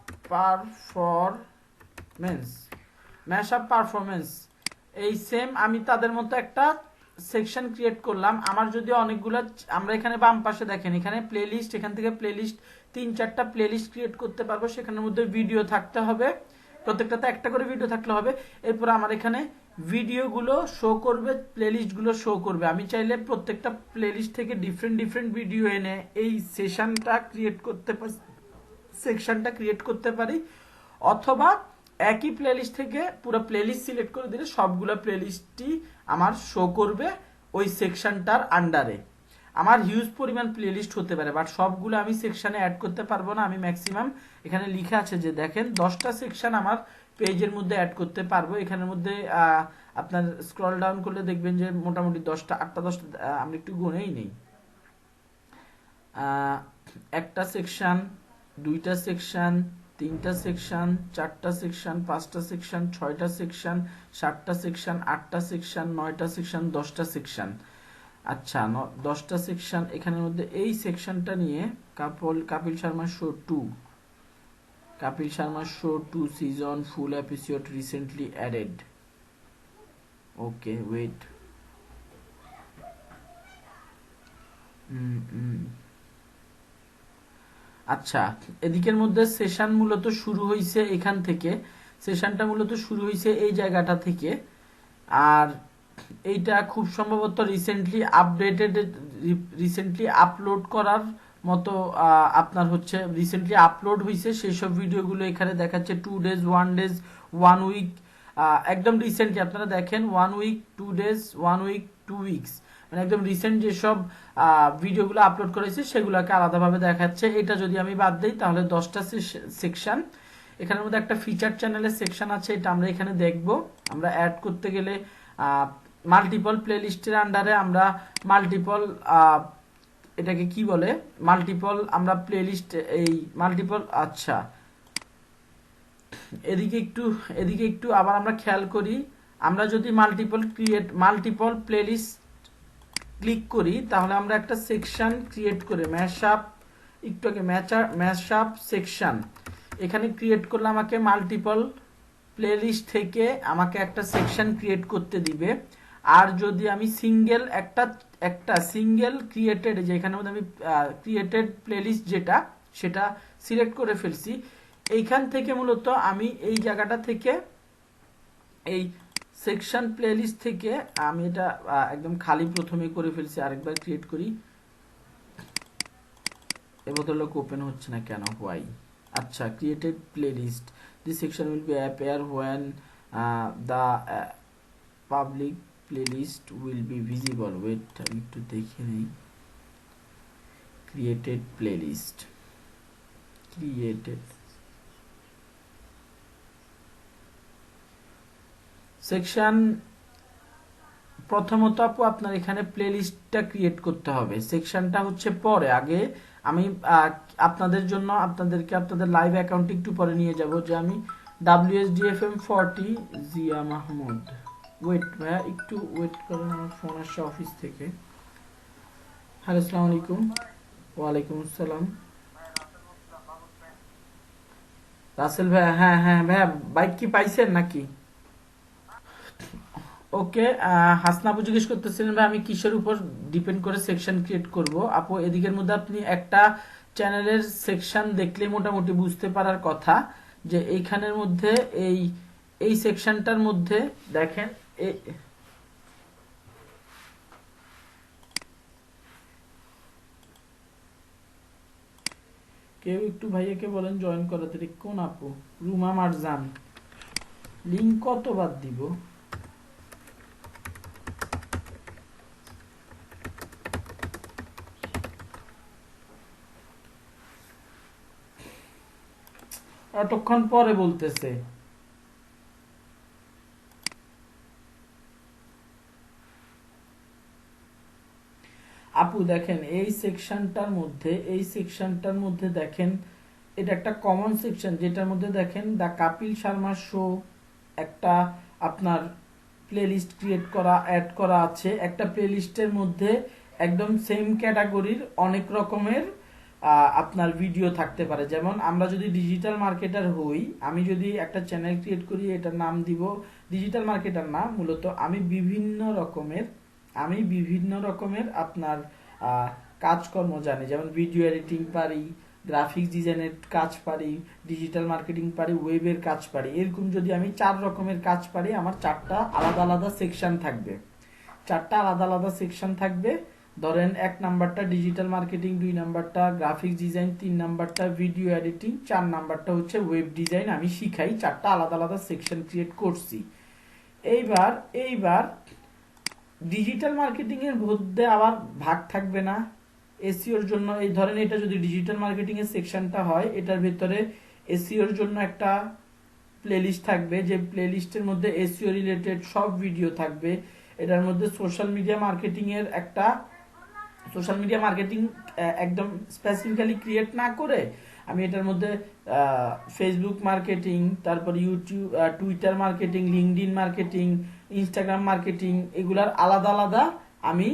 পারফরমেন্স এই সেম আমি তাদের মতো একটা সেকশন ক্রিয়েট করলাম। আমার যদি অনেকগুলো, আমরা এখানে বাম পাশে দেখেন এখানে প্লেলিস্ট, এখান থেকে প্লেলিস্ট 3-4টা প্লেলিস্ট ক্রিয়েট করতে পারবো, সেখানের মধ্যে ভিডিও থাকতে হবে, প্রত্যেকটাতে একটা করে ভিডিও থাকলে হবে। এরপর আমার এখানে ভিডিওগুলো শো করবে, প্লেলিস্টগুলো শো করবে। আমি চাইলে প্রত্যেকটা প্লেলিস্ট থেকে ডিফারেন্ট ভিডিও এনে এই সেকশনটা ক্রিয়েট করতে পারি, অথবা একই প্লেলিস্ট থেকে পুরো প্লেলিস্ট সিলেক্ট করে দিলে সবগুলো প্লেলিস্টই আমার শো করবে ওই সেকশনটার আন্ডারে। আমার হিউজ পরিমাণ প্লেলিস্ট হতে পারে, বাট সবগুলো আমি সেকশনে অ্যাড করতে পারবো না। আমি ম্যাক্সিমাম এখানে লিখা আছে যে দেখেন 10টা সেকশন আমার পেজের মধ্যে অ্যাড করতে পারবো। এখানের মধ্যে আপনার স্ক্রল ডাউন করলে দেখবেন যে মোটামুটি 8টা 10টা, আমরা একটু গুনেই নেই, একটা সেকশন, 2টা সেকশন, 3টা সেকশন, 4টা সেকশন, 5টা সেকশন, 6টা সেকশন, 7টা সেকশন, 8টা সেকশন, 9টা সেকশন, 10টা সেকশন। আচ্ছা, 10টা সেকশন। এখানের মধ্যে এই সেকশনটা নিয়ে Kapil Sharma show 2, Kapil Sharma show 2 season full episode recently added. Okay, wait. আচ্ছা, এদিকের মধ্যে সেশন মূলত শুরু হয়েছে এখান থেকে, সেশনটা মূলত শুরু হয়েছে এই জায়গাটা থেকে। আর এইটা খুব সম্ভবত রিসেন্টলি আপলোড করার মতো আপনার হচ্ছে রিসেন্টলি আপলোড হয়েছে সেই সব ভিডিওগুলো এখানে দেখাচ্ছে। 2 ডেজ, 1 ডেজ, 1 উইক, একদম রিসেন্টলি আপনারা দেখেন 1 উইক, 2 ডেজ, 1 উইক, 2 উইকস, মানে একদম রিসেন্ট যেসব ভিডিওগুলো আপলোড করেছে সেগুলোকে আলাদাভাবে দেখাচ্ছে। এটা যদি আমি বাদ দিই তাহলে 10টা সেকশন। এখানের মধ্যে একটা ফিচার চ্যানেলের সেকশন আছে, এটা আমরা এখানে দেখব। আমরা অ্যাড করতে গেলে মাল্টিপল প্লেলিস্টের আন্ডারে আমরা মাল্টিপল, এটাকে কি বলে, মাল্টিপল আমরা প্লেলিস্ট, এই মাল্টিপল। আচ্ছা, এদিকে একটু আবার আমরা খেয়াল করি। আমরা যদি মাল্টিপল প্লেলিস্ট ক্লিক করি তাহলে আমরা একটা সেকশন ক্রিয়েট করে ম্যাশআপ সেকশন এখানে ক্রিয়েট করলে আমাকে মাল্টিপল প্লেলিস্ট থেকে আমাকে একটা সেকশন ক্রিয়েট করতে দিবে। আর যদি আমি সিঙ্গেল ক্রিয়েটেড, যে এখানের মধ্যে আমি ক্রিয়েটেড প্লেলিস্ট যেটা সেটা সিলেক্ট করে ফেলছি, এইখান থেকে মূলত আমি এই জায়গাটা থেকে এই সেকশন প্লেলিস্ট থেকে আমি এটা একদম খালি প্রথমে করে ফেলছি। আরেকবার ক্রিয়েট করি, এ ভদ্রলোক ওপেন হচ্ছে না কেন, হোয়াই? আচ্ছা, created playlist, this section will be appear when the public playlist will be visible. Wait, আমি একটু দেখে নেই। Created playlist, created section. প্রথমত আপু আপনার এখানে প্লেলিস্টটা ক্রিয়েট করতে হবে, সেকশনটা হচ্ছে পরে। আগে আমি আপনাদের লাইভ অ্যাকাউন্টে একটু পরে নিয়ে যাব, যে আমি WSDFM40 জিয়া মাহমুদ। ওয়েট ভাইয়া, একটু ওয়েট করুন, আমার ফোন আসছে অফিস থেকে। হ্যালো, আসসালামু আলাইকুম। ওয়ালাইকুম আসসালাম। রাসেল ভাইয়া, হ্যাঁ হ্যাঁ ভাইয়া, বাইক কি পাইছেন নাকি? ওকে, হাসনা আপু জিজ্ঞেস করতেছিলেন ভাই আমি কিসের উপর ডিপেন্ড করে সেকশন ক্রিয়েট করব। আপু এদিকের মধ্যে আপনি একটা চ্যানেলের সেকশন দেখলে মোটামুটি বুঝতে পারার কথা, যে এইখানের মধ্যে এই সেকশনটার মধ্যে দেখেন কেউ একটু ভাইয়াকে বলেন জয়েন করাতে। কোন আপু? রুমা মারজান। লিঙ্ক কতবার দিব? এতক্ষণ পরে বলতেছে। আপু দেখেন এই সেকশনটার মধ্যে দেখেন এটা একটা কমন সেকশন, যেটার মধ্যে দেখেন দ্য কাপিল শর্মা শো একটা আপনার প্লেলিস্ট অ্যাড করা আছে। একটা প্লেলিস্টের মধ্যে একদম সেম ক্যাটাগরির অনেক রকমের আপনার ভিডিও থাকতে পারে। যেমন আমরা যদি ডিজিটাল মার্কেটার হই, আমি যদি একটা চ্যানেল ক্রিয়েট করি, এটার নাম দিব ডিজিটাল মার্কেটার না, মূলত আমি বিভিন্ন রকমের আপনার কাজকর্ম জানি। যেমন ভিডিও এডিটিং পারি, গ্রাফিক্স ডিজাইনের কাজ পারি, ডিজিটাল মার্কেটিং পারি, ওয়েবের কাজ পারি। এরকম যদি আমি 4 রকমের কাজ পারি, আমার 4টা আলাদা আলাদা সেকশন থাকবে। ধরেন 1 নাম্বারটা ডিজিটাল মার্কেটিং, 2 নাম্বারটা গ্রাফিক্স ডিজাইন, 3 নাম্বারটা ভিডিও এডিটিং, 4 নাম্বারটা হচ্ছে ওয়েব ডিজাইন আমি শিখাই। 4টা আলাদা আলাদা সেকশন ক্রিয়েট করছি। এইবার ডিজিটাল মার্কেটিং এর মধ্যে আবার ভাগ থাকবে না এসইওর জন্য। এই ধরেন এটা যদি ডিজিটাল মার্কেটিং এর সেকশনটা হয়, এটার ভিতরে এসইওর জন্য একটা প্লেলিস্ট থাকবে, যে প্লেলিস্টের মধ্যে এসইও রিলেটেড সব ভিডিও থাকবে। এটার মধ্যে সোশ্যাল মিডিয়া মার্কেটিং একদম স্পেসিফিক্যালি ক্রিয়েট না করে আমি এটার মধ্যে ফেসবুক মার্কেটিং, তারপর YouTube, Twitter marketing, LinkedIn marketing, Instagram marketing, এগুলার আলাদা আলাদা আমি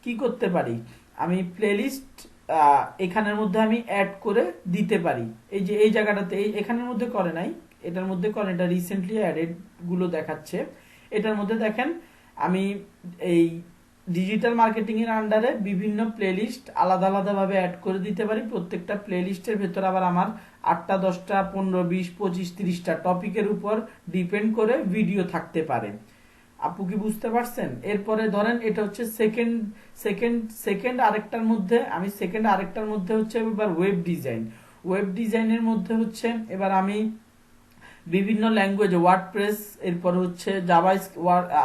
কি করতে পারি, আমি প্লেলিস্ট এখানের মধ্যে আমি অ্যাড করে দিতে পারি। এই যে এই জায়গাটাতে এখানের মধ্যে করে নাই, এটার মধ্যে করে, এটা রিসেন্টলি অ্যাডেড গুলো দেখাচ্ছে। এটার মধ্যে দেখেন আমি এই ডিজিটাল মার্কেটিং এর আন্ডারে বিভিন্ন প্লেলিস্ট আলাদা আলাদা ভাবে অ্যাড করে দিতে পারি। প্রত্যেকটা প্লেলিস্টের ভেতর আবার আমার 8টা 10টা 15 20 25 30টা টপিকের উপর ডিপেন্ড করে ভিডিও থাকতে পারে। আপু কি বুঝতে পারছেন? এরপরে ধরেন এটা হচ্ছে সেকেন্ড আরেকটার মধ্যে, আমি সেকেন্ড আরেকটার মধ্যে হচ্ছে এবার ওয়েব ডিজাইনের মধ্যে হচ্ছে এবার আমি বিভিন্ন ল্যাঙ্গুয়েজ, ওয়ার্ডপ্রেস, এরপর হচ্ছে জাভা,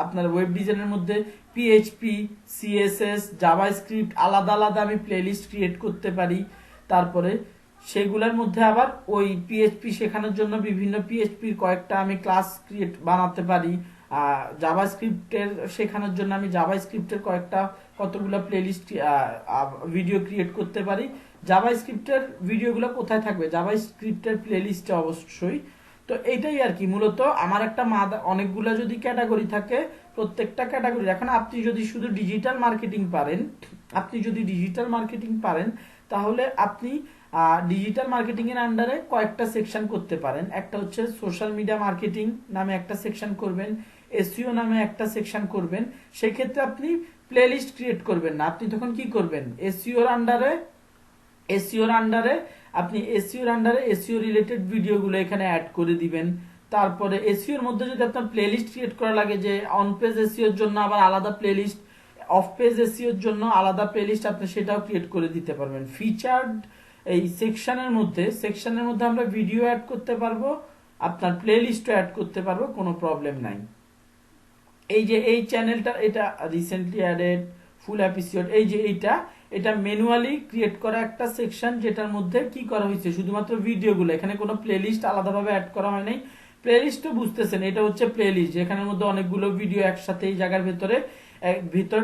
আপনার ওয়েব ডিজাইনের মধ্যে পিএইচপি, সিএসএস, জাভাস্ক্রিপ্ট আলাদা আলাদা আমি প্লেলিস্ট ক্রিয়েট করতে পারি। তারপরে সেগুলোর মধ্যে আবার ওই পিএইচপি শেখানোর জন্য বিভিন্ন পিএইচপির কয়েকটা আমি ক্লাস বানাতে পারি। জাভাস্ক্রিপ্টের শেখানোর জন্য আমি জাভাস্ক্রিপ্টের কতগুলো প্লেলিস্ট ভিডিও ক্রিয়েট করতে পারি। জাভাস্ক্রিপ্টের ভিডিওগুলো কোথায় থাকবে? জাভাস্ক্রিপ্টের প্লেলিস্টে অবশ্যই। তো এইটাই আর কি, মূলত আমার একটা অনেকগুলো যদি ক্যাটাগরি থাকে, প্রত্যেকটা ক্যাটাগরি, এখন আপনি যদি শুধু ডিজিটাল মার্কেটিং পারেন তাহলে আপনি ডিজিটাল মার্কেটিং এর আন্ডারে কয়েকটা সেকশন করতে পারেন। একটা হচ্ছে সোশ্যাল মিডিয়া মার্কেটিং নামে একটা সেকশন করবেন, এসইও নামে একটা সেকশন করবেন। সেক্ষেত্রে আপনি প্লেলিস্ট ক্রিয়েট করবেন না, আপনি তখন কি করবেন, এসইওর আন্ডারে আপনি এসইও রিলেটেড ভিডিওগুলো এখানে অ্যাড করে দিবেন। তারপরে এসইওর মধ্যে যদি আপনার প্লেলিস্ট ক্রিয়েট করা লাগে, যে অন পেজ এসইওর জন্য আবার আলাদা প্লেলিস্ট, অফ পেজ এসইওর জন্য আলাদা প্লেলিস্ট, আপনি সেটাও ক্রিয়েট করে দিতে পারবেন। ফিচার্ড এই সেকশনের মধ্যে আমরা ভিডিও অ্যাড করতে পারবো, আপনার প্লেলিস্টও অ্যাড করতে পারবো, কোনো প্রবলেম নাই। এই যে এই চ্যানেলটা, এটা রিসেন্টলি অ্যাডেড ফুল এপিসোড, এই যে এটা ম্যানুয়ালি ক্রিয়েট করা একটা সেকশন, যেটার মধ্যে কি করা হয়েছে, শুধুমাত্র ভিডিওগুলো, এখানে কোনো প্লেলিস্ট আলাদাভাবে অ্যাড করা হয় নাই। প্লেলিস্ট তো বুঝতেছেন, এটা হচ্ছে প্লেলিস্ট, যেখানের মধ্যে অনেকগুলো ভিডিও একসাথে এই জায়গার ভিতরে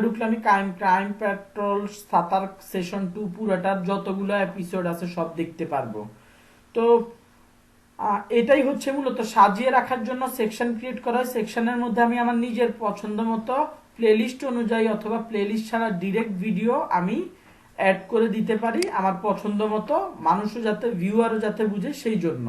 ঢুকলে আমি ক্রাইম পেট্রোল, সাতার সেশন 2 পুরোটার যতগুলো এপিসোড আছে সব দেখতে পারবো। তো এটাই হচ্ছে মূলত সাজিয়ে রাখার জন্য সেকশন ক্রিয়েট করা হয়। সেকশনের মধ্যে আমি আমার নিজের পছন্দ মতো প্লেলিস্ট অনুযায়ী অথবা প্লেলিস্ট ছাড়া ডিরেক্ট ভিডিও আমি অ্যাড করে দিতে পারি, আমার পছন্দ মতো, মানুষও যাতে, ভিউয়ারও যাতে বুঝে সেই জন্য।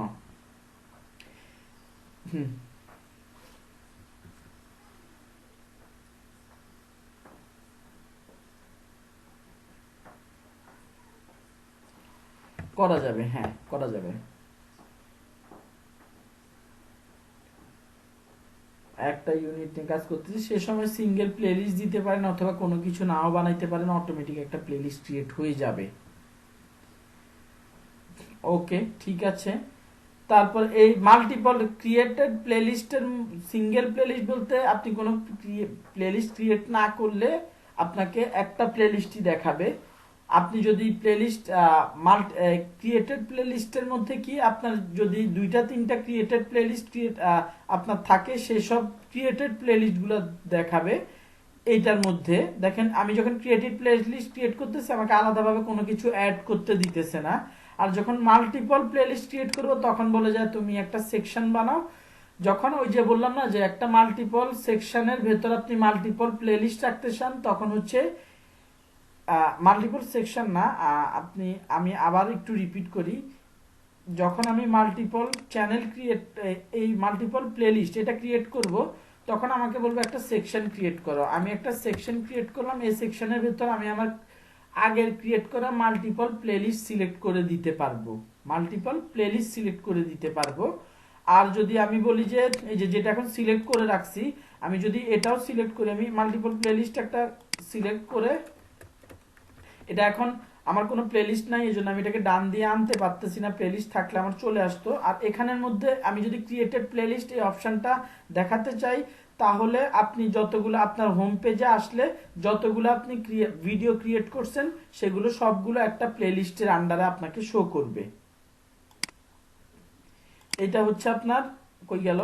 করা যাবে, হ্যাঁ করা যাবে। একটা ইউনিট নিয়ে কাজ করতেছি, সে সময় সিঙ্গেল প্লেলিস্ট দিতে পারেন অথবা কোনো কিছু নাও বানাইতে পারেন, অটোমেটিক একটা প্লেলিস্ট ক্রিয়েট হয়ে যাবে। ওকে, ঠিক আছে। তারপর এই মাল্টিপল ক্রিয়েটেড প্লেলিস্টের, সিঙ্গেল প্লেলিস্ট বলতে আপনি কোনো প্লেলিস্ট ক্রিয়েট না করলে আপনাকে একটা প্লেলিস্টই দেখাবে। আপনি যদি প্লেলিস্ট ক্রিয়েটেড প্লেলিস্টের মধ্যে কি আপনার যদি 2টা 3টা ক্রিয়েটেড প্লেলিস্ট আপনার থাকে, সেসব ক্রিয়েটেড প্লেলিস্টগুলো দেখাবে। এইটার মধ্যে দেখেন, আমি যখন ক্রিয়েটেড প্লেলিস্ট ক্রিয়েট করতেছি, আমাকে আলাদাভাবে কোনো কিছু অ্যাড করতে দিতেছে না। আর যখন মাল্টিপল প্লেলিস্ট ক্রিয়েট করবো, তখন বলে যায় তুমি একটা সেকশন বানাও। যখন ওই যে বললাম না যে একটা মাল্টিপল সেকশনের ভেতর আপনি মাল্টিপল প্লেলিস্ট রাখতে চান, তখন হচ্ছে মাল্টিপল সেকশন না, আমি আবার একটু রিপিট করি, যখন আমি মাল্টিপল চ্যানেল ক্রিয়েট, এই মাল্টিপল প্লেলিস্ট এটা ক্রিয়েট করব, তখন আমাকে বলবো একটা সেকশন ক্রিয়েট করো। আমি একটা সেকশন ক্রিয়েট করলাম, এই সেকশনের ভেতর আমি আমার আগের ক্রিয়েট করা মাল্টিপল প্লেলিস্ট সিলেক্ট করে দিতে পারবো। আর যদি আমি বলি যে এই যে যেটা এখন সিলেক্ট করে রাখছি, আমি যদি এটাও সিলেক্ট করি, আমি মাল্টিপল প্লেলিস্ট একটা সিলেক্ট করে, এটা এখন আমার কোনো প্লেলিস্ট নাই, এই জন্য আমি এটাকে ডান দিয়ে আনতে পারতেছি না, প্লেলিস্ট থাকলে আমার চলে আসতো। আর এখানের মধ্যে আমি যদি ক্রিয়েটেড প্লেলিস্ট এই অপশনটা দেখাতে চাই, তাহলে আপনি যতগুলো আপনার হোম পেজে আসলে যতগুলো আপনি ভিডিও ক্রিয়েট করছেন, সেগুলো সবগুলো একটা প্লেলিস্টের আন্ডারে আপনাকে শো করবে। এটা হচ্ছে আপনার কই গেল,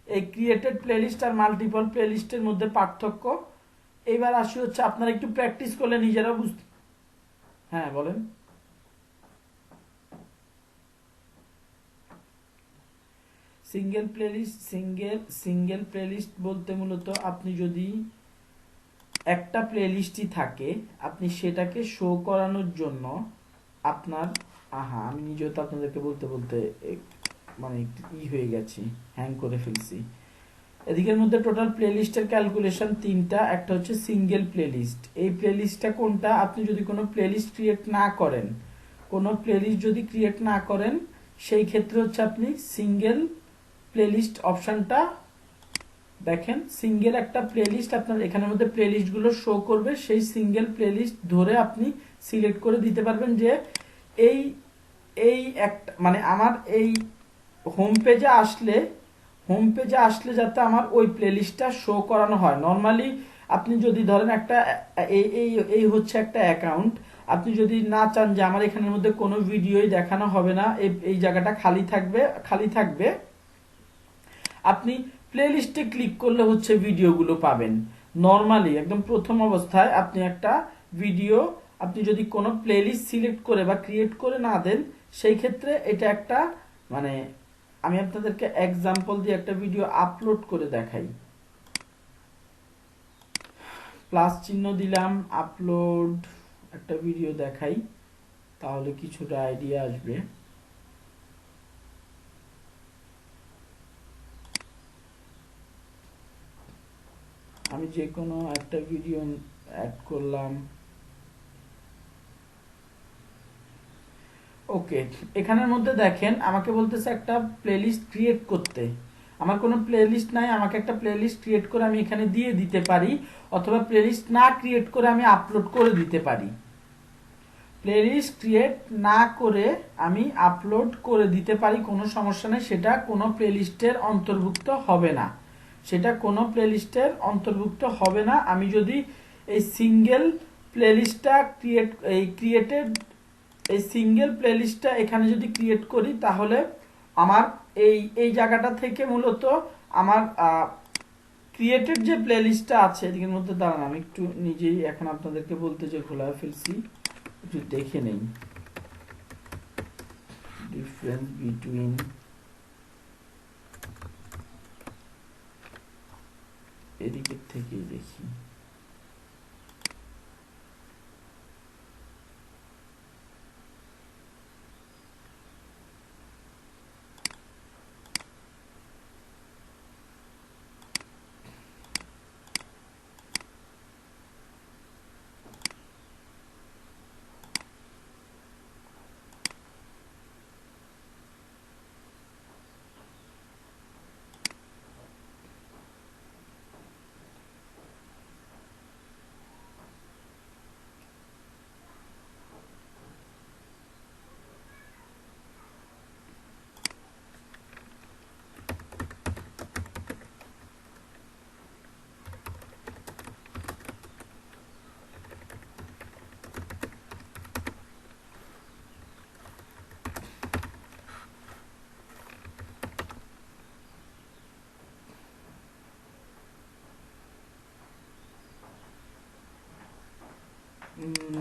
এই ক্রিয়েটেড প্লেলিস্ট আর মাল্টিপল প্লেলিস্টের মধ্যে পার্থক্য। এইবার আসি হচ্ছে, আপনারা একটু প্র্যাকটিস করলে নিজেরা বুঝতে। হ্যাঁ বলেন। সিঙ্গেল প্লেলিস্ট বলতে মূলত আপনি যদি একটা প্লেলিস্টই থাকে, আপনি সেটাকে শো করানোর জন্য আপনার আমি নিজেও তো আপনাদেরকে বলতে বলতে মানে একটু হয়ে গেছি, হ্যাং করে ফেলছি। এদিকের মধ্যে টোটাল প্লেলিস্টের ক্যালকুলেশন তিনটা। একটা হচ্ছে সিঙ্গেল প্লেলিস্ট। এই প্লেলিস্টটা কোনটা, আপনি যদি কোনো প্লেলিস্ট ক্রিয়েট না করেন, সেই ক্ষেত্রে হচ্ছে আপনি সিঙ্গেল প্লেলিস্ট অপশনটা দেখেন। সিঙ্গেল একটা প্লেলিস্ট আপনার এখানের মধ্যে প্লেলিস্টগুলো শো করবে, সেই সিঙ্গেল প্লেলিস্ট ধরে আপনি সিলেক্ট করে দিতে পারবেন যে এই এই একটা মানে আমার এই হোম পেজে আসলে যাতে আমার ওই প্লেলিস্টটা শো করানো হয়। নর্মালি আপনি যদি ধরেন একটা এই হচ্ছে একটা অ্যাকাউন্ট, আপনি যদি না চান যে আমার এখানের মধ্যে কোনো ভিডিওই দেখানো হবে না, এই জায়গাটা খালি থাকবে, আপনি প্লেলিস্টে ক্লিক করলে হচ্ছে ভিডিওগুলো পাবেন। নর্মালি একদম প্রথম অবস্থায় আপনি একটা ভিডিও, আপনি যদি কোনো প্লেলিস্ট সিলেক্ট করে বা ক্রিয়েট করে না দেন, সেই ক্ষেত্রে এটা একটা মানে আমি আপনাদেরকে এক্সাম্পল দিয়ে একটা ভিডিও আপলোড করে দেখাই। প্লাস চিহ্ন দিলাম, আপলোড, একটা ভিডিও দেখাই, তাহলে কিছুটা আইডিয়া আসবে। আমি যে কোনো একটা ভিডিও অ্যাড করলাম। ওকে, এখানের মধ্যে দেখেন আমাকে বলতেছে একটা প্লেলিস্ট ক্রিয়েট করতে। আমার কোনো প্লেলিস্ট নাই, আমাকে একটা প্লেলিস্ট ক্রিয়েট করে আমি এখানে দিয়ে দিতে পারি, অথবা প্লেলিস্ট না ক্রিয়েট করে আমি আপলোড করে দিতে পারি। প্লেলিস্ট ক্রিয়েট না করে আমি আপলোড করে দিতে পারি, কোনো সমস্যা নেই। সেটা কোনো প্লেলিস্টের অন্তর্ভুক্ত হবে না। আমি যদি এই সিঙ্গেল প্লেলিস্টটা এখানে যদি ক্রিয়েট করি, তাহলে আমার এই জায়গাটা থেকে মূলত আমার ক্রিয়েটেড যে প্লেলিস্টটা আছে, এদিকের মধ্যে দাঁড়ান আমি একটু নিজেই এখন আপনাদেরকে বলতে যে খোলা ফেলছি, একটু দেখে নেই ডিফারেন্স বিটুইন এদিকের থেকেই দেখি।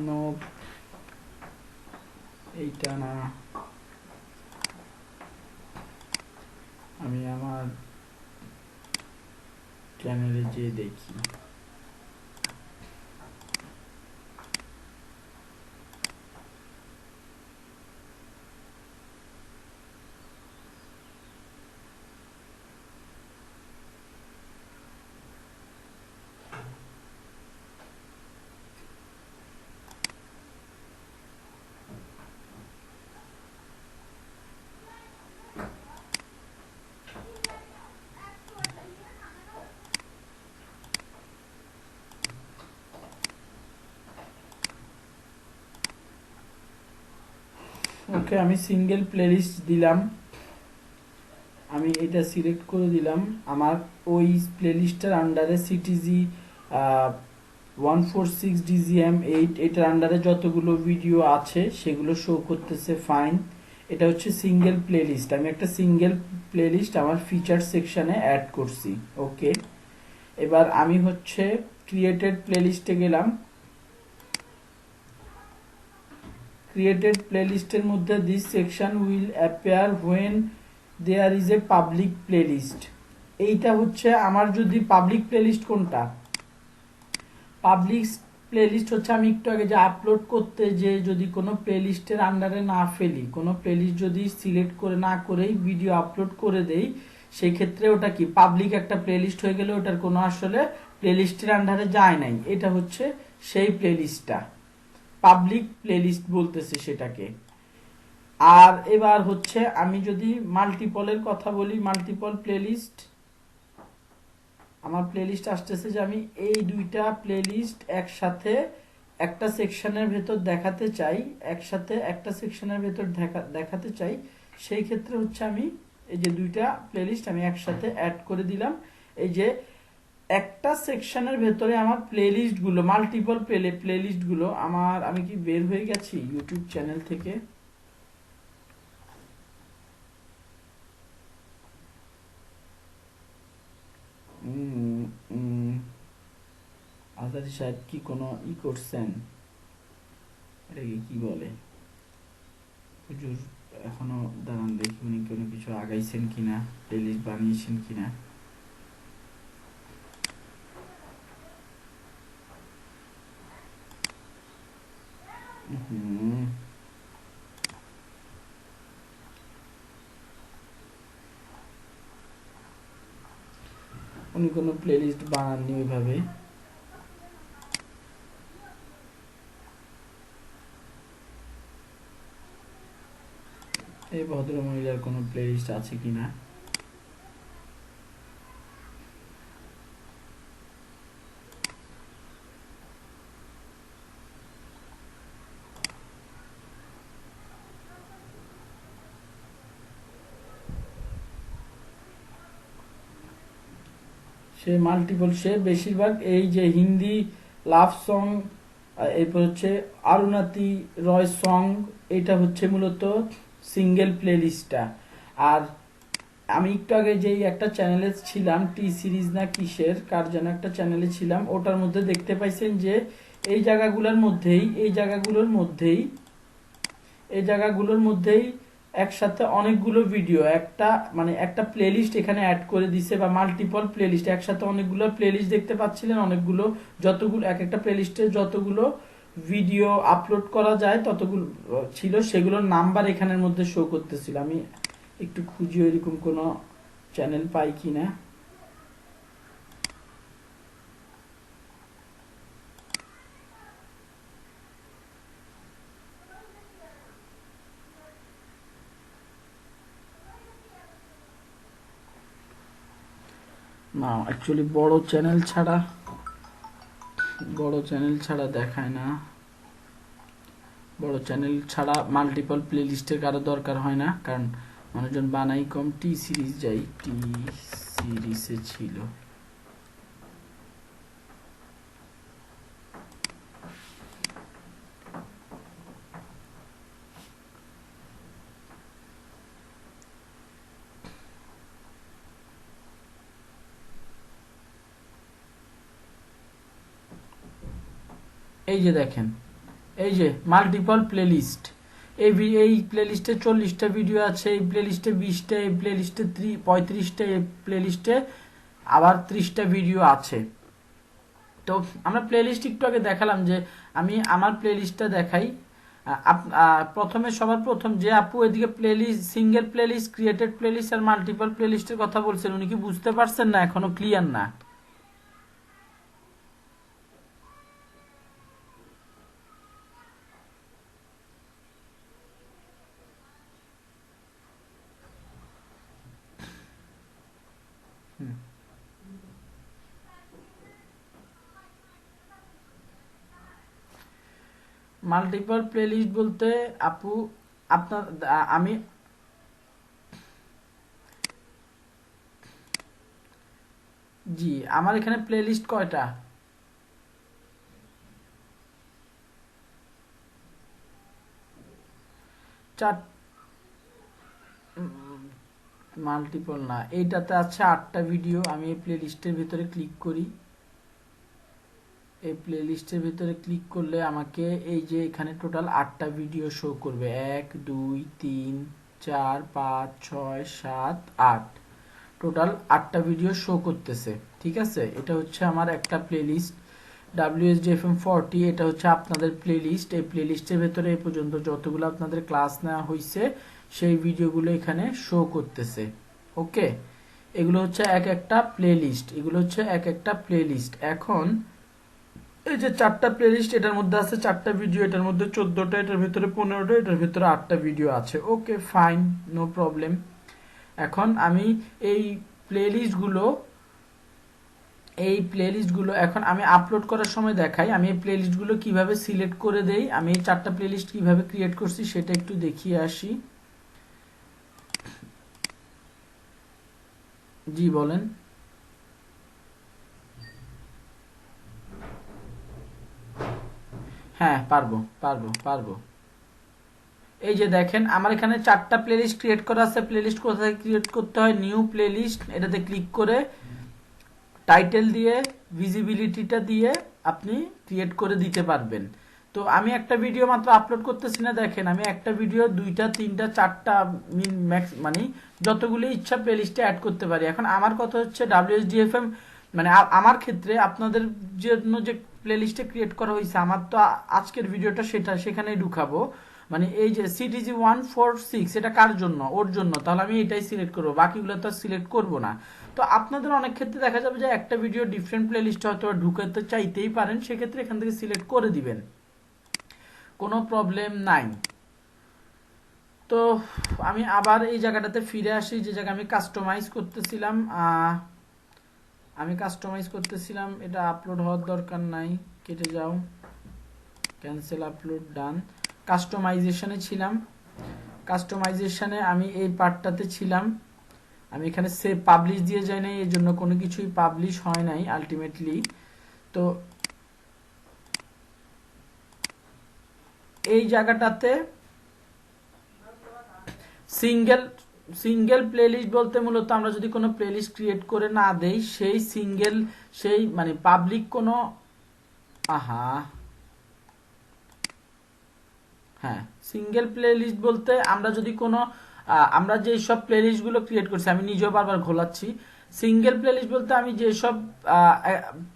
নো, এইটা না, আমি আমার চ্যানেলে যেয়ে দেখি। ওকে, আমি সিঙ্গেল প্লেলিস্ট দিলাম, আমি এটা সিলেক্ট করে দিলাম। আমার ওই প্লেলিস্টের আন্ডারে সিটিজি 146 DGM8 এটার আন্ডারে যতগুলো ভিডিও আছে সেগুলো শো করতেছে, ফাইন। এটা হচ্ছে সিঙ্গেল প্লেলিস্ট। আমি একটা সিঙ্গেল প্লেলিস্ট আমার ফিচার সেকশনে অ্যাড করছি। ওকে, এবার আমি হচ্ছে ক্রিয়েটেড প্লেলিস্টে গেলাম। ক্রিয়েটেড প্লেলিস্টের মধ্যে this section will appear when there is a public playlist. এইটা হচ্ছে আমার যদি পাবলিক প্লেলিস্ট কোনটা, পাবলিক প্লেলিস্ট হচ্ছে আমি একটু আগে যে আপলোড করতে যে যদি কোনো প্লেলিস্টের আন্ডারে না ফেলি, কোনো প্লেলিস্ট যদি সিলেক্ট করে না করেই ভিডিও আপলোড করে দেই, সেই ক্ষেত্রে ওটা কি পাবলিক একটা প্লেলিস্ট হয়ে গেলে ওটার কোনো আসলে প্লেলিস্টের আন্ডারে যায় নাই। এটা হচ্ছে সেই প্লেলিস্টটা, পাবলিক প্লেলিস্ট বলতেছে সেটাকে। আর এবার হচ্ছে আমি যদি মাল্টিপলের কথা বলি, মাল্টিপল প্লেলিস্ট, আমার প্লেলিস্ট আসতেছে যে আমি এই দুইটা প্লেলিস্ট একসাথে একটা সেকশনের ভেতর দেখাতে চাই, একসাথে একটা সেকশনের ভেতর দেখাতে চাই, সেই ক্ষেত্রে হচ্ছে আমি এই যে দুইটা প্লেলিস্ট আমি একসাথে অ্যাড করে দিলাম। এই যে একটা সেকশনের ভেতরে আমার প্লেলিস্ট গুলো, মাল্টিপল প্লেলিস্ট গুলো আমার, আমি কি বের হয়ে গেছি ইউটিউব চ্যানেল থেকে? আজাদি সাহেব কি কোনো করছেন, এটাকে কি বলে হুজুর? এখনো দাঁড়ান দেখি উনি কোনো কিছু আগাইছেন কিনা, প্লেলিস্ট বানিয়েছেন কিনা। উনি কোনো প্লেলিস্ট বানাননি ওইভাবে। এই ভদ্র মহিলার কোনো প্লেলিস্ট আছে কিনা। সে মাল্টিপল, সে বেশিরভাগ এই যে হিন্দি লাভ সং, এরপর হচ্ছে অরুণাতি রয় সং, এটা হচ্ছে মূলত সিঙ্গেল প্লেলিস্টটা। আর আমি একটু আগে যেই একটা চ্যানেলে ছিলাম, টি সিরিজ না কিসের কার যেন একটা চ্যানেলে ছিলাম, ওটার মধ্যে দেখতে পাইছেন যে এই জায়গাগুলোর মধ্যেই, এই জায়গাগুলোর মধ্যেই একসাথে অনেকগুলো ভিডিও, একটা মানে একটা প্লেলিস্ট এখানে অ্যাড করে দিছে, বা মাল্টিপল প্লেলিস্ট, একসাথে অনেকগুলো প্লেলিস্ট দেখতে পাচ্ছিলেন, অনেকগুলো, যতগুলো এক একটা প্লেলিস্টে যতগুলো ভিডিও আপলোড করা যায় ততগুলো ছিল, সেগুলোর নাম্বার এখানের মধ্যে শো করতেছিল। আমি একটু খুঁজি এরকম কোনো চ্যানেল পাই কিনা। না অ্যাকচুয়ালি বড় চ্যানেল ছাড়া দেখায় না, বড় চ্যানেল ছাড়া মাল্টিপল প্লেলিস্টের কারো দরকার হয় না, কারণ মানুষজন বানাই কম। টি সিরিজ যাই, টি সিরিজে ছিল। এই যে দেখেন, এই যে মাল্টিপল প্লেলিস্ট, এই প্লেলিস্টে 40টা ভিডিও আছে, এই প্লেলিস্টে 20টা, এই প্লেলিস্টে 35টা, এই প্লেলিস্টে আবার 30টা ভিডিও আছে। তো আমরা প্লেলিস্ট একটু আগে দেখালাম, যে আমি আমার প্লেলিস্টটা দেখাই। প্রথমে সবার প্রথম যে আপু এদিকে playlist, single playlist, created playlist আর মাল্টিপল প্লেলিস্টের কথা বলছেন, উনি কি বুঝতে পারছেন না? এখনো ক্লিয়ার না? মাল্টিপল প্লেলিস্ট বলতে আপু আপনার, আমি জি, আমার এখানে প্লেলিস্ট কয়টা? চার। মাল্টিপল না, এইটাতে আছে 8টা ভিডিও। আমি এই প্লেলিস্টের ভিতরে ক্লিক করি, এই প্লেলিস্টের ভিতরে ক্লিক করলে আমাকে এই যে এখানে টোটাল 8টা ভিডিও শো করবে, 1 2 3 4 5 6 7 8 টোটাল 8টা ভিডিও শো করতেছে। ঠিক আছে, এটা হচ্ছে আমার একটা প্লেলিস্ট WSDFM40। এটা হচ্ছে আপনাদের প্লেলিস্ট। এই প্লেলিস্টের ভেতরে এই পর্যন্ত যতগুলো আপনাদের ক্লাস নেওয়া হয়েছে সেই ভিডিওগুলো এখানে শো করতেছে। ওকে, এগুলো হচ্ছে এক একটা প্লেলিস্ট, এগুলো হচ্ছে এক একটা প্লেলিস্ট। এখন এই যে 4টা প্লেলিস্ট, এটার মধ্যে আছে 4টা ভিডিও, এটার মধ্যে 14টা, এটার ভিতরে 15টা, এটার ভিতরে 8টা ভিডিও আছে। Okay fine, no problem. এখন আমি এই প্লেলিস্টগুলো এখন আমি আপলোড করার সময় দেখাই। আমি এই প্লেলিস্টগুলো কিভাবে সিলেক্ট করে দেই, আমি এই 4টা প্লেলিস্ট কিভাবে ক্রিয়েট করছি সেটা একটু দেখিয়ে আসি। জি বলেন। হ্যাঁ পারবো পারবো পারবো। এই যে দেখেন আমার এখানে 4টা প্লেলিস্ট ক্রিয়েট করা আছে। প্লেলিস্ট কোথায় ক্রিয়েট করতে হয়, নিউ প্লেলিস্ট, এটাতে ক্লিক করে টাইটেল দিয়ে ভিজিবিলিটিটা দিয়ে আপনি ক্রিয়েট করে দিতে পারবেন। তো আমি একটা ভিডিও মাত্র আপলোড করতেছি না, দেখেন আমি একটা ভিডিও 2টা 3টা 4টা ম্যাক্স মানে যতগুলো ইচ্ছা প্লেলিস্টে অ্যাড করতে পারি। এখন আমার কথা হচ্ছে WSDFM মানে আমার ক্ষেত্রে আপনাদের জন্য যে প্লেলিস্টে ক্রিয়েট করা হয়েছে, আমার তো আজকের ভিডিওটা সেখানেই ঢুকাবো। মানে এই যে CTG146 এটা কার জন্য, ওর জন্য, তাহলে আমি এটাই সিলেক্ট করবো, বাকিগুলো তো সিলেক্ট করব না। তো আপনাদের অনেক ক্ষেত্রে দেখা যাবে যে একটা ভিডিও ডিফারেন্ট প্লেলিস্টে হয়তো ঢুকাতে চাইতেই পারেন, সেক্ষেত্রে এখান থেকে সিলেক্ট করে দিবেন, কোনো প্রবলেম নাই। তো আমি আবার এই জায়গাটাতে ফিরে আসি, যে জায়গায় আমি কাস্টমাইজ করতেছিলাম। এটা আপলোড হওয়ার দরকার নাই, কেটে যাও, ক্যান্সেল আপলোড, ডান। কাস্টমাইজেশনে ছিলাম, কাস্টমাইজেশনে আমি এই পার্টটাতে ছিলাম। আমি এখানে সেভ পাবলিশ দিয়ে যাই নাই, এই জন্য কোনো কিছুই পাবলিশ হয় নাই আলটিমেটলি। তো এই জায়গাটাতে সিঙ্গেল প্লেলিস্ট বলতে মূলত আমরা যদি কোনো প্লেলিস্ট ক্রিয়েট করে না দেই, সেই মানে পাবলিক কোনো হ্যাঁ, সিঙ্গেল প্লেলিস্ট বলতে আমরা যদি কোনো আমরা যে সব প্লেলিস্টগুলো ক্রিয়েট করছি, আমি নিজেও বারবার ঘোলাচ্ছি। সিঙ্গেল প্লেলিস্ট বলতে আমি যে সব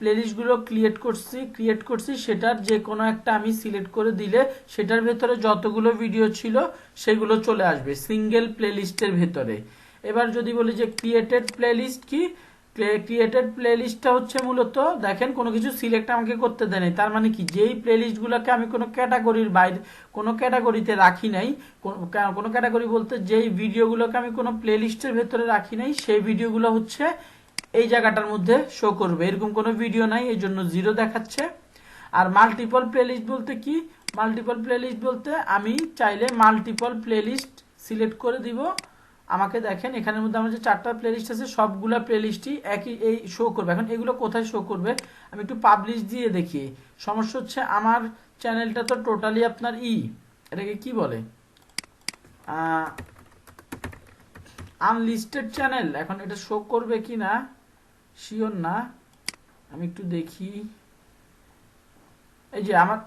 প্লেলিস্টগুলো ক্রিয়েট করছি সেটার যে কোনো একটা আমি সিলেক্ট করে দিলে সেটার ভেতরে যতগুলো ভিডিও ছিল সেগুলো চলে আসবে সিঙ্গেল প্লেলিস্টের ভেতরে। এবার যদি বলি যে ক্রিয়েটেড প্লেলিস্ট কি, ক্রিয়েটেড প্লেলিস্টটা হচ্ছে মূলত দেখেন কোনো কিছু সিলেক্ট আমাকে করতে দেয় নাই। তার মানে কি, যেই প্লেলিস্টগুলোকে আমি কোনো ক্যাটাগরির বাইরে কোনো ক্যাটাগরিতে রাখি নাই, কোনো ক্যাটাগরি বলতে যেই ভিডিওগুলোকে আমি কোনো প্লেলিস্টের ভেতরে রাখি নাই সেই ভিডিওগুলো হচ্ছে এই জায়গাটার মধ্যে শো করবে। এরকম কোনো ভিডিও নাই, এই জন্য 0 দেখাচ্ছে। আর মাল্টিপল প্লেলিস্ট বলতে কি, মাল্টিপল প্লেলিস্ট বলতে আমি চাইলে মাল্টিপল প্লেলিস্ট সিলেক্ট করে দিব। আমাকে দেখেন এখানের মধ্যে আমার যে 4টা প্লেলিস্ট আছে সবগুলা প্লেলিস্টই একই এই শো করবে। এখন এগুলো কোথায় শো করবে, আমি একটু পাবলিশ দিয়ে দেখি। সমস্যা হচ্ছে আমার চ্যানেলটা তো টোটালি আপনার এটাকে কি বলে, আনলিস্টেড চ্যানেল। এখন এটা শো করবে কি না শিওর না, আমি একটু দেখি। এই যে আমার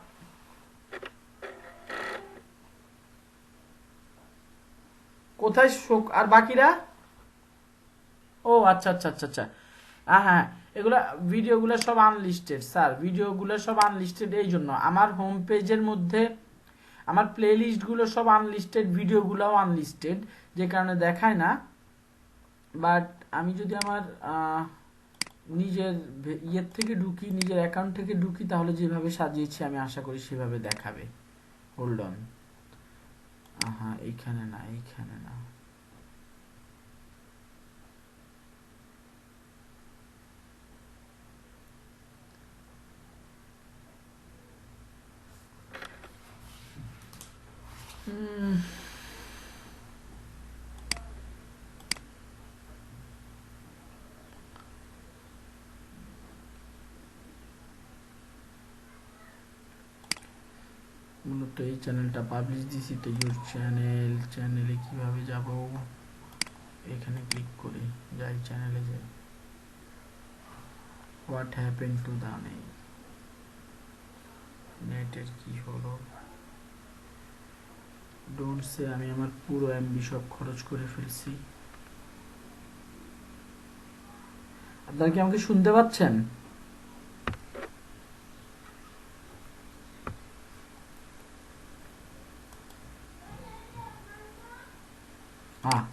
কোথায় শো, আর বাকিরা, ও আচ্ছা আচ্ছা আচ্ছা আচ্ছা, হ্যাঁ এগুলা ভিডিওগুলো সব আনলিস্টেড স্যার, ভিডিওগুলো সব আনলিস্টেড। এই জন্য আমার হোম পেজের মধ্যে আমার প্লেলিস্টগুলো সব আনলিস্টেড, ভিডিওগুলোও আনলিস্টেড, যে কারণে দেখায় না। বাট আমি যদি আমার নিজের ইয়ের থেকে ঢুকি, নিজের অ্যাকাউন্ট থেকে ঢুকি, তাহলে যেভাবে সাজিয়েছি আমি আশা করি সেভাবে দেখাবে। হোল্ড অন, এইখানে না, এইখানে না। মূলত এই চ্যানেলটা পাবলিশ দিছি, তো ইউর চ্যানেলে কিভাবে যাব, এখানে ক্লিক করি, যাই চ্যানেলে যাই। হোয়াট হ্যাপেন টু দা নেটের কি হলো, ডোন্ট সে আমি আমার পুরো এমবি সব খরচ করে ফেলছি। আপনারা কি আমাকে শুনতে পাচ্ছেন? হ্যাঁ,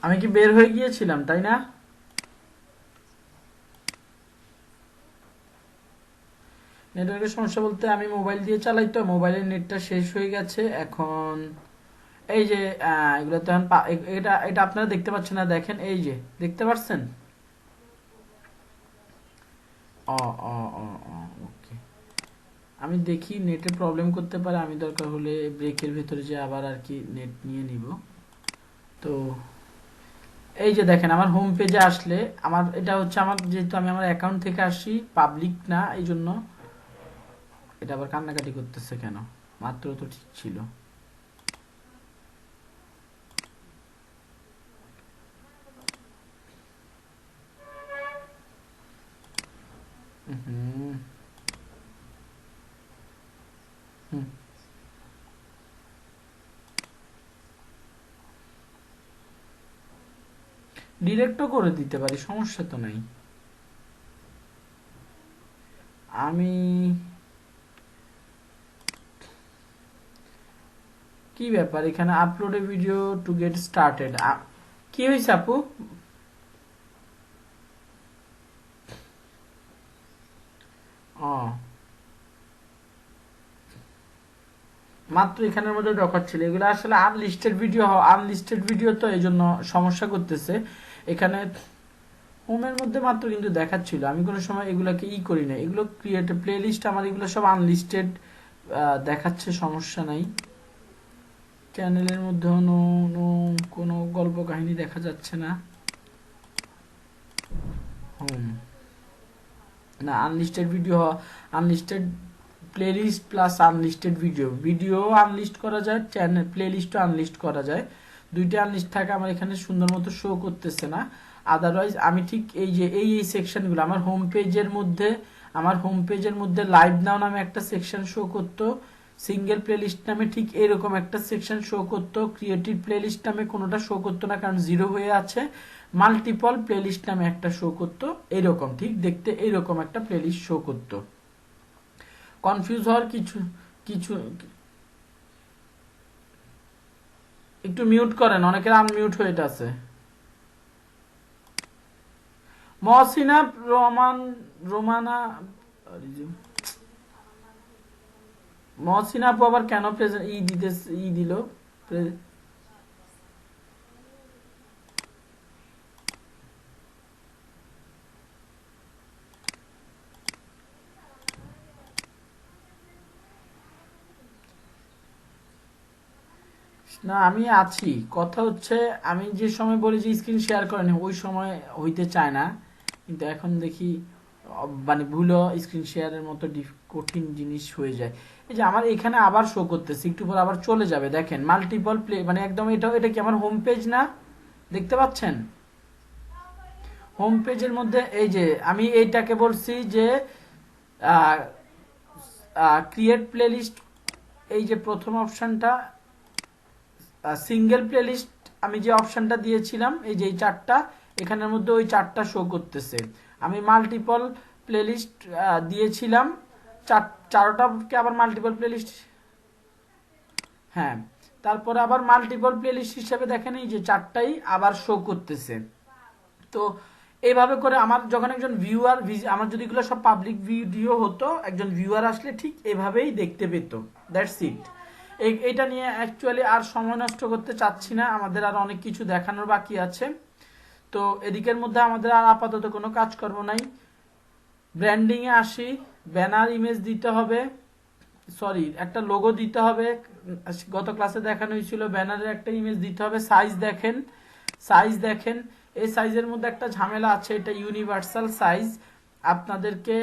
আমি কি বের হয়ে গিয়েছিলাম তাই না? নেটওয়ার্কের সমস্যা বলতে আমি মোবাইল দিয়ে চালাই, তো মোবাইলের নেটটা শেষ হয়ে গেছে এখন। এই যে এগুলো তো এখন এটা এটা আপনারা দেখতে পাচ্ছেন না, দেখেন এই যে দেখতে পাচ্ছেন। ও ও ও ও ওকে, আমি দেখি নেটে প্রবলেম করতে পারে, আমি দরকার হলে ব্রেকের ভেতরে যে আবার আর কি নেট নিয়ে নিব। তো এই যে দেখেন আমার হোম পেজে আসলে আমার এটা হচ্ছে আমার, যেহেতু আমি আমার অ্যাকাউন্ট থেকে আসি, পাবলিক না, এই জন্য এটা আবার কান্নাকাটি করতেছে কেন? মাত্র তো ঠিক ছিল। হুম হুম, ডিরেক্টও করে দিতে পারি, সমস্যা তো নাই। আমি কি ব্যাপার এখানে upload A video to get started, কি হয়েছে আপু? ও, মাত্র এখানের মধ্যে দেখাচ্ছিল, এগুলো আসলে আনলিস্টেড ভিডিও, আনলিস্টেড ভিডিও, তো এই জন্য সমস্যা করতেছে এখানে। হোমের মধ্যে মাত্র কিন্তু দেখাচ্ছিল, আমি কোনো সময় এগুলাকে করি না, এগুলো ক্রিয়েট প্লে লিস্ট আমার, এগুলো সব আনলিস্টেড দেখাচ্ছে, সমস্যা নাই। চ্যানেলের মধ্যে কোনো গল্প কাহিনী দেখা যাচ্ছে না। হোম না, unlisted video, unlisted playlist plus unlisted video, video unlist করা যায়, চ্যানেল প্লেলিস্টও আনলিস্ট করা যায়, দুইটা আনলিস্ট থাকে। আমার এখানে সুন্দর মতো শো করতেছে না। আদারওয়াইজ আমি ঠিক এই যে এই সেকশনগুলো আমার হোম পেজের মধ্যে, আমার হোম পেজের মধ্যে লাইভ নাও নামে একটা সেকশন শো করতো, সিঙ্গেল প্লেলিস্ট নামে ঠিক এরকম একটা সেকশন শো করতো, ক্রিয়েটিভ প্লেলিস্ট নামে কোনোটা শো করতো না কারণ জিরো হয়ে আছে, মাল্টিপল প্লেলিস্ট নামে একটা শো করতো, এইরকম ঠিক দেখতে এইরকম একটা প্লেলিস্ট শো করতো। কনফিউজ হওয়ার কিছু কিছু একটু মিউট করেন, অনেকের আনমিউট হয়ে আছে। মহসিনা রহমান, রোমানা, মহসিনা আপু আবার কেন প্রেজেন্ট দিতে দিল? না আমি আছি, কথা হচ্ছে আমি যে সময় বলি যে স্ক্রিন শেয়ার করেন ওই সময় হইতে চায় না, কিন্তু এখন দেখি মানে ভুলও স্ক্রিন শেয়ারের মতো কঠিন জিনিস হয়ে যায়। এই যে আমার এখানে আবার শো করতেছে, একটু পর আবার চলে যাবে, দেখেন মাল্টিপল প্লে, মানে একদম এটা, এটা কি আমার হোম পেজ না? দেখতে পাচ্ছেন হোম পেজের মধ্যে এই যে আমি এইটাকে বলছি যে ক্রিয়েট প্লেলিস্ট, এই যে প্রথম অপশনটা সিঙ্গেল প্লেলিস্ট, আমি যে অপশনটা দিয়েছিলাম এই যে এই চারটা, এখানের মধ্যে ওই চারটা শো করতেছে। আমি মাল্টিপল প্লেলিস্ট দিয়েছিলাম, চারটাকে আবার মাল্টিপল প্লেলিস্ট, হ্যাঁ, তারপরে আবার মাল্টিপল প্লেলিস্ট হিসেবে দেখেন এই যে চারটাই আবার শো করতেছে। তো এইভাবে করে আমার যখন একজন ভিউয়ার, আমার যদি এগুলো সব পাবলিক ভিডিও হতো, একজন ভিউয়ার আসলে ঠিক এভাবেই দেখতে পেত। That's it. এইটা নিয়ে অ্যাকচুয়ালি আর সময় নষ্ট করতে চাচ্ছি না, আমাদের আর অনেক কিছু দেখানোর বাকি আছে। তো এদিকের মধ্যে আমাদের আর আপাতত কোনো কাজকর্ম নাই। ব্র্যান্ডিং এ আসি, ব্যানার ইমেজ দিতে হবে, সরি একটা লোগো দিতে হবে, গত ক্লাসে দেখানো হয়েছিল ব্যানারের একটা ইমেজ দিতে হবে। সাইজ দেখেন, সাইজ দেখেন, এই সাইজের মধ্যে একটা ঝামেলা আছে, এটা ইউনিভার্সাল সাইজ, আপনাদেরকে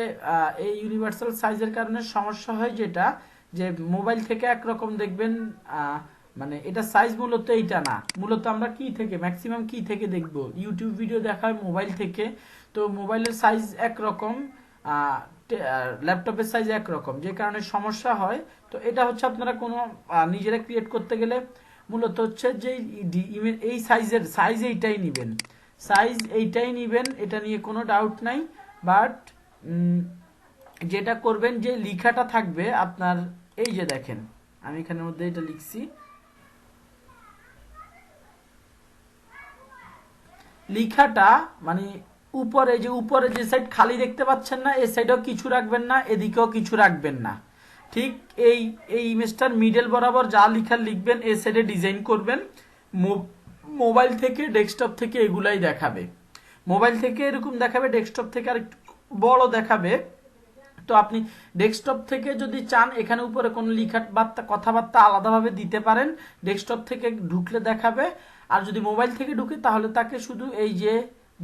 এই ইউনিভার্সাল সাইজের কারণে সমস্যা হয় যেটা, যে মোবাইল থেকে একরকম দেখবেন, মানে এটা সাইজ মূলত এইটা না, মূলত আমরা কি থেকে ম্যাক্সিমাম কি থেকে দেখব, ইউটিউব ভিডিও দেখা হয় মোবাইল থেকে। তো মোবাইলের সাইজ একরকম, ল্যাপটপের সাইজ একরকম, যে কারণে সমস্যা হয়। তো এটা হচ্ছে আপনারা কোনো নিজেরা ক্রিয়েট করতে গেলে মূলত হচ্ছে যে এই সাইজ এইটাই নিবেন, এটা নিয়ে কোনো ডাউট নাই। বাট যেটা করবেন, যে লেখাটা থাকবে আপনার, এই যে দেখেন আমি এখানের মধ্যে এটা লিখছি, লেখাটা মানে উপরে যে সাইড খালি দেখতে পাচ্ছেন না, এই সাইডেও কিছু রাখবেন না, এদিকেও কিছু রাখবেন না। ঠিক এই ইমেজটার মিডল বরাবর যা লেখার লিখবেন, এই সাইডে ডিজাইন করবেন। মোবাইল থেকে ডেস্কটপ থেকে এগুলাই দেখাবে, মোবাইল থেকে এরকম দেখাবে, ডেস্কটপ থেকে আরেকটু বড় দেখাবে। তো আপনি ডেস্কটপ থেকে যদি চান এখানে উপরে কোনো লেখা বার্তা কথাবার্তা আলাদাভাবে দিতে পারেন, ডেস্কটপ থেকে ঢুকলে দেখাবে। আর যদি মোবাইল থেকে ঢুকে তাহলে তাকে শুধু এই যে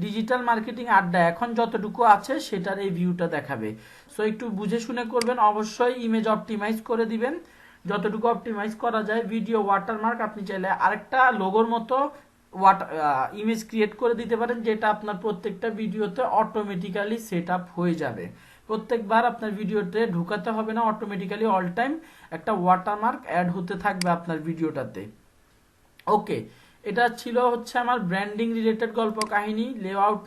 ডিজিটাল মার্কেটিং আড্ডা এখন যতটুকু আছে সেটার এই ভিউটা দেখাবে। সো একটু বুঝে শুনে করবেন, অবশ্যই ইমেজ অপটিমাইজ করে দিবেন যতটুকু অপটিমাইজ করা যায়। ভিডিও ওয়াটারমার্ক আপনি চাইলে আরেকটা লোগোর মতো ইমেজ ক্রিয়েট করে দিতে পারেন, যেটা আপনার প্রত্যেকটা ভিডিওতে অটোমেটিক্যালি সেট আপ হয়ে যাবে। প্রত্যেকবার আপনার ভিডিওতে ঢুকাতে হবে না, অটোমেটিক্যালি অল টাইম একটা ওয়াটারমার্ক অ্যাড হতে থাকবে আপনার ভিডিওটাতে। ওকে, এটা ছিল হচ্ছে আমার ব্র্যান্ডিং রিলেটেড গল্প কাহিনী, লেআউট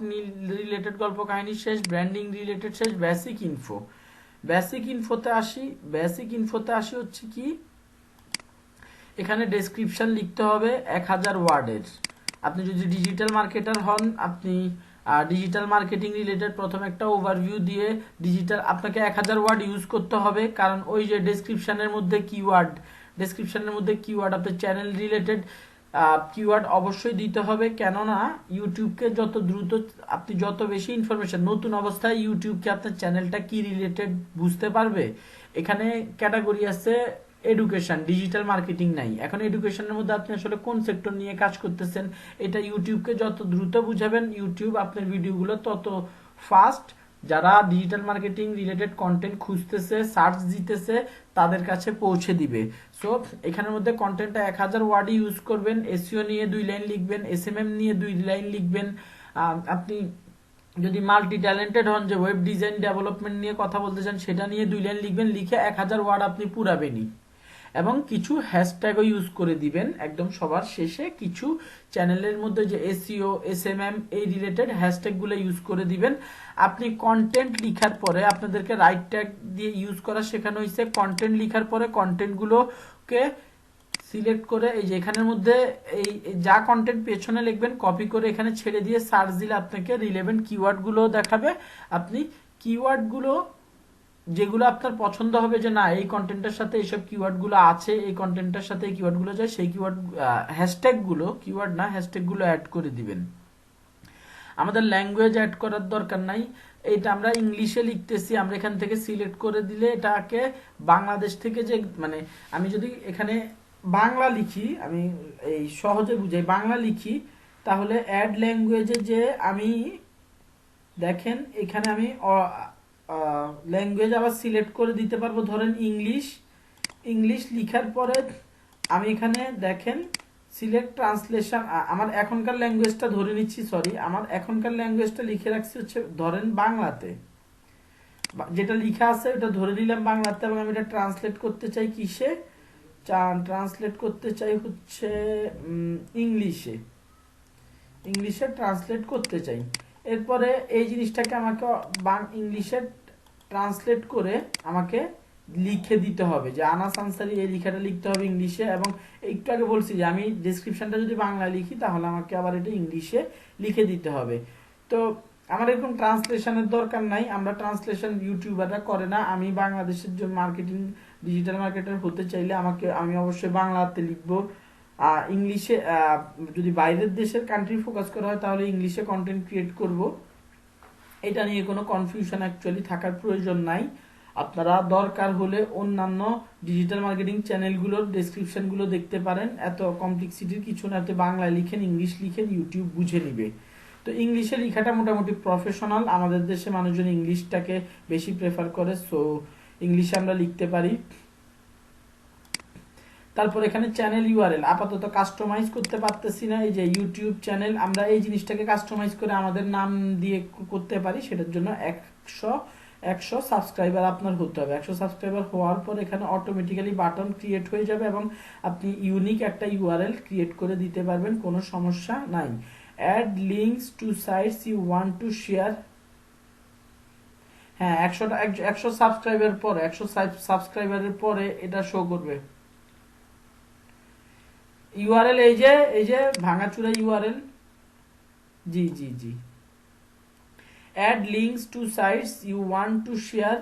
রিলেটেড গল্প কাহিনী শেষ, ব্র্যান্ডিং রিলেটেড শেষ। বেসিক ইনফোতে আসি হচ্ছে কি, এখানে ডেসক্রিপশন লিখতে হবে 1000 ওয়ার্ডের। আপনি যদি ডিজিটাল মার্কেটার হন, আপনি ডিজিটাল মার্কেটিং রিলেটেড প্রথম একটা ওভারভিউ দিয়ে আপনাকে 1000 ওয়ার্ড ইউজ করতে হবে, কারণ ওই যে ডেসক্রিপশনের মধ্যে কিওয়ার্ড আপনার চ্যানেল রিলেটেড কিওয়ার্ড অবশ্যই দিতে হবে। কেননা ইউটিউবকে আপনি যত বেশি ইনফরমেশন, নতুন অবস্থায় ইউটিউবকে আপনার চ্যানেলটা কি রিলেটেড বুঝতে পারবে। এখানে ক্যাটাগরি আছে এডুকেশন, ডিজিটাল মার্কেটিং নাই। এখন এডুকেশনের মধ্যে আপনি আসলে কোন সেক্টর নিয়ে কাজ করতেছেন, এটা ইউটিউবকে যত দ্রুত বুঝাবেন, ইউটিউব আপনার ভিডিওগুলো তত ফাস্ট, যারা ডিজিটাল মার্কেটিং রিলেটেড কন্টেন্ট খুঁজতেছে, সার্চ দিতেছে, তাদের কাছে পৌঁছে দিবে। সো এখানের মধ্যে কন্টেন্টটা 1000 ওয়ার্ড ইউজ করবেন। এসইও নিয়ে 2 লাইন লিখবেন, এসএমএম নিয়ে 2 লাইন লিখবেন। আপনি যদি মাল্টি ট্যালেন্টেড হন, যে ওয়েব ডিজাইন ডেভেলপমেন্ট নিয়ে কথা বলতে চান, সেটা নিয়ে 2 লাইন লিখবেন। লিখে 1000 ওয়ার্ড আপনি পুরাবেনই, এবং কিছু হ্যাশট্যাগও ইউজ করে দিবেন একদম সবার শেষে। কিছু চ্যানেলের মধ্যে যে এসইও, এসএমএম এই রিলেটেড হ্যাশট্যাগুলো ইউজ করে দিবেন। আপনি কন্টেন্ট লিখার পরে, আপনাদেরকে রাইট ট্যাগ দিয়ে ইউজ করা শেখানো হয়েছে। কন্টেন্ট লিখার পরে কন্টেন্টগুলোকে সিলেক্ট করে এই যে এখানের মধ্যে এই যা কন্টেন্ট পেছনে লিখবেন, কপি করে এখানে ছেড়ে দিয়ে সার্চ দিলে আপনাকে রিলেভেন্ট কিওয়ার্ডগুলো দেখাবে। আপনি কিওয়ার্ডগুলো যেগুলো আপনার পছন্দ হবে, যে না এই কন্টেন্টের সাথে এইসব কিওয়ার্ডগুলো আছে, এই কন্টেন্টের সাথে এই কিওয়ার্ডগুলো যায়, সেই হ্যাশট্যাগুলো অ্যাড করে দিবেন। আমাদের ল্যাঙ্গুয়েজ অ্যাড করার দরকার নাই, এটা আমরা ইংলিশে লিখতেছি, আমরা এখান থেকে সিলেক্ট করে দিলে এটাকে বাংলাদেশ থেকে যে, মানে আমি যদি এখানে বাংলা লিখি, আমি এই সহজে বুঝাই, বাংলা লিখি, তাহলে অ্যাড ল্যাঙ্গুয়েজে যে আমি দেখেন এখানে আমি ল্যাঙ্গুয়েজ আবার সিলেক্ট করে দিতে পারবো। ধরেন ইংলিশ লিখার পরে আমি এখানে দেখেন সিলেক্ট ট্রান্সলেশন, আমার এখনকার ল্যাঙ্গুয়েজটা ধরে নিচ্ছি, আমার এখনকার ল্যাঙ্গুয়েজটা লিখে রাখছি হচ্ছে ধরেন বাংলাতে, যেটা লিখা আছে ওটা ধরে নিলাম বাংলাতে, এবং আমি এটা ট্রান্সলেট করতে চাই কিসে, ট্রান্সলেট করতে চাই হচ্ছে ইংলিশে ট্রান্সলেট করতে চাই। এরপরে এই জিনিসটাকে আমাকে ইংলিশে ট্রান্সলেট করে আমাকে লিখে দিতে হবে, যে আনাস আনসারি এই লেখাটা লিখতে হবে ইংলিশে। এবং একটু আগে বলছি যে আমি ডেসক্রিপশনটা যদি বাংলায় লিখি, তাহলে আমাকে আবার এটা ইংলিশে লিখে দিতে হবে। তো আমার এরকম ট্রান্সলেশনের দরকার নাই, আমরা ট্রান্সলেশন ইউটিউবাররা করে না। আমি বাংলাদেশের জন্য ডিজিটাল মার্কেটার হতে চাইলে আমি অবশ্যই বাংলাতে লিখবো। ইংলিশে যদি বাইরের দেশের কান্ট্রি ফোকাস করা হয়, তাহলে ইংলিশে কন্টেন্ট ক্রিয়েট করব। এটা নিয়ে কোনো কনফিউশন অ্যাকচুয়ালি থাকার প্রয়োজন নাই। আপনারা দরকার হলে অন্যান্য ডিজিটাল মার্কেটিং চ্যানেলগুলোর ডেসক্রিপশনগুলো দেখতে পারেন, এত কমপ্লেক্সিটির কিছু না, বাংলায় লিখেন, ইংলিশ লিখেন, ইউটিউব বুঝে নিবে। তো তো ইংলিশে লেখাটা মোটামুটি প্রফেশনাল, আমাদের দেশে মানুষজন ইংলিশটাকে বেশি প্রেফার করে, সো ইংলিশে আমরা লিখতে পারি। তারপর এখানে চ্যানেল ইউআরএল আপাতত কাস্টমাইজ করতে পারতেছি না, এই যে ইউটিউব চ্যানেল আমরা এই জিনিসটাকে কাস্টমাইজ করে আমাদের নাম দিয়ে করতে পারি, সেটার জন্য 100 সাবস্ক্রাইবার আপনার হতে হবে। 100 সাবস্ক্রাইবার হওয়ার পর এখানে অটোমেটিক্যালি বাটন ক্রিয়েট হয়ে যাবে এবং আপনি ইউনিক একটা ইউআরএল ক্রিয়েট করে দিতে পারবেন, কোনো সমস্যা নাই। Add links to sites you want to share, হ্যাঁ 100 সাবস্ক্রাইবার পরে 100 সাবস্ক্রাইবারের পরে এটা শো করবে ইউআরএল, এই যে ভাঙাচুরা ইউআরএল, জি জি জি। Add links to sites you want to share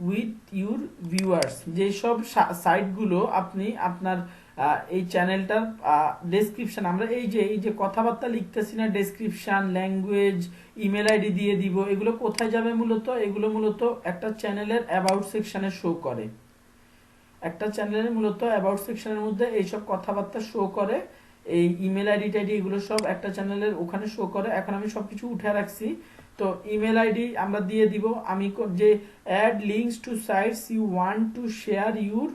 with your viewers, যেসব সাইটগুলো আপনি আপনার এই চ্যানেলটার ডেসক্রিপশন, আমরা এই যে কথাবার্তা লিখতেছি না, ডেসক্রিপশন, ল্যাঙ্গুয়েজ, ইমেল আইডি দিয়ে দিব, এগুলো কোথায় যাবে মূলত? এগুলো মূলত একটা চ্যানেলের অ্যাবাউট সেকশনে শো করে, একটা চ্যানেলের মূলত অ্যাবাউট সেকশনের মধ্যে এইসব কথাবার্তা শো করে, এই ইমেল আইডি টাইডি এগুলো সব একটা চ্যানেলের ওখানে শো করে। এখন আমি সবকিছু উঠে রাখছি, তো ইমেল আইডি আমরা দিয়ে দিব, আমি যে add links to sites you want to share your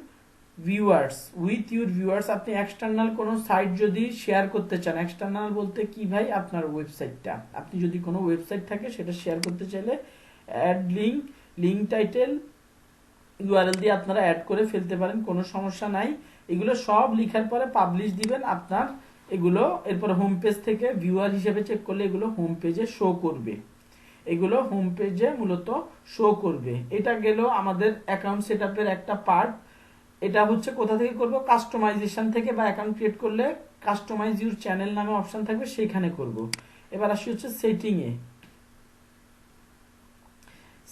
viewers with your viewers, আপনি এক্সটার্নাল কোনো সাইট যদি শেয়ার করতে চান, এক্সটার্নাল বলতে কি ভাই, আপনার ওয়েবসাইটটা, আপনি যদি কোনো ওয়েবসাইট থাকে সেটা শেয়ার করতে চাইলে অ্যাড লিঙ্ক টাইটেল ইউআরএল দিয়ে আপনারা অ্যাড করে ফেলতে পারেন, কোনো সমস্যা নাই। এগুলো সব লিখার পরে পাবলিশ দিবেন আপনার এগুলো, এরপর হোম পেজ থেকে ভিউয়ার হিসেবে চেক করলে এগুলো হোম পেজে শো করবে, এগুলো হোম পেজে মূলত শো করবে। এটা গেল আমাদের অ্যাকাউন্ট সেটআপের একটা পার্ট। এটা হচ্ছে কোথা থেকে করব? কাস্টমাইজেশন থেকে, বা অ্যাকাউন্ট ক্রিয়েট করলে কাস্টমাইজ ইউর চ্যানেল নামে অপশন থাকবে, সেখানে করব। এবার আসি হচ্ছে সেটিংয়ে।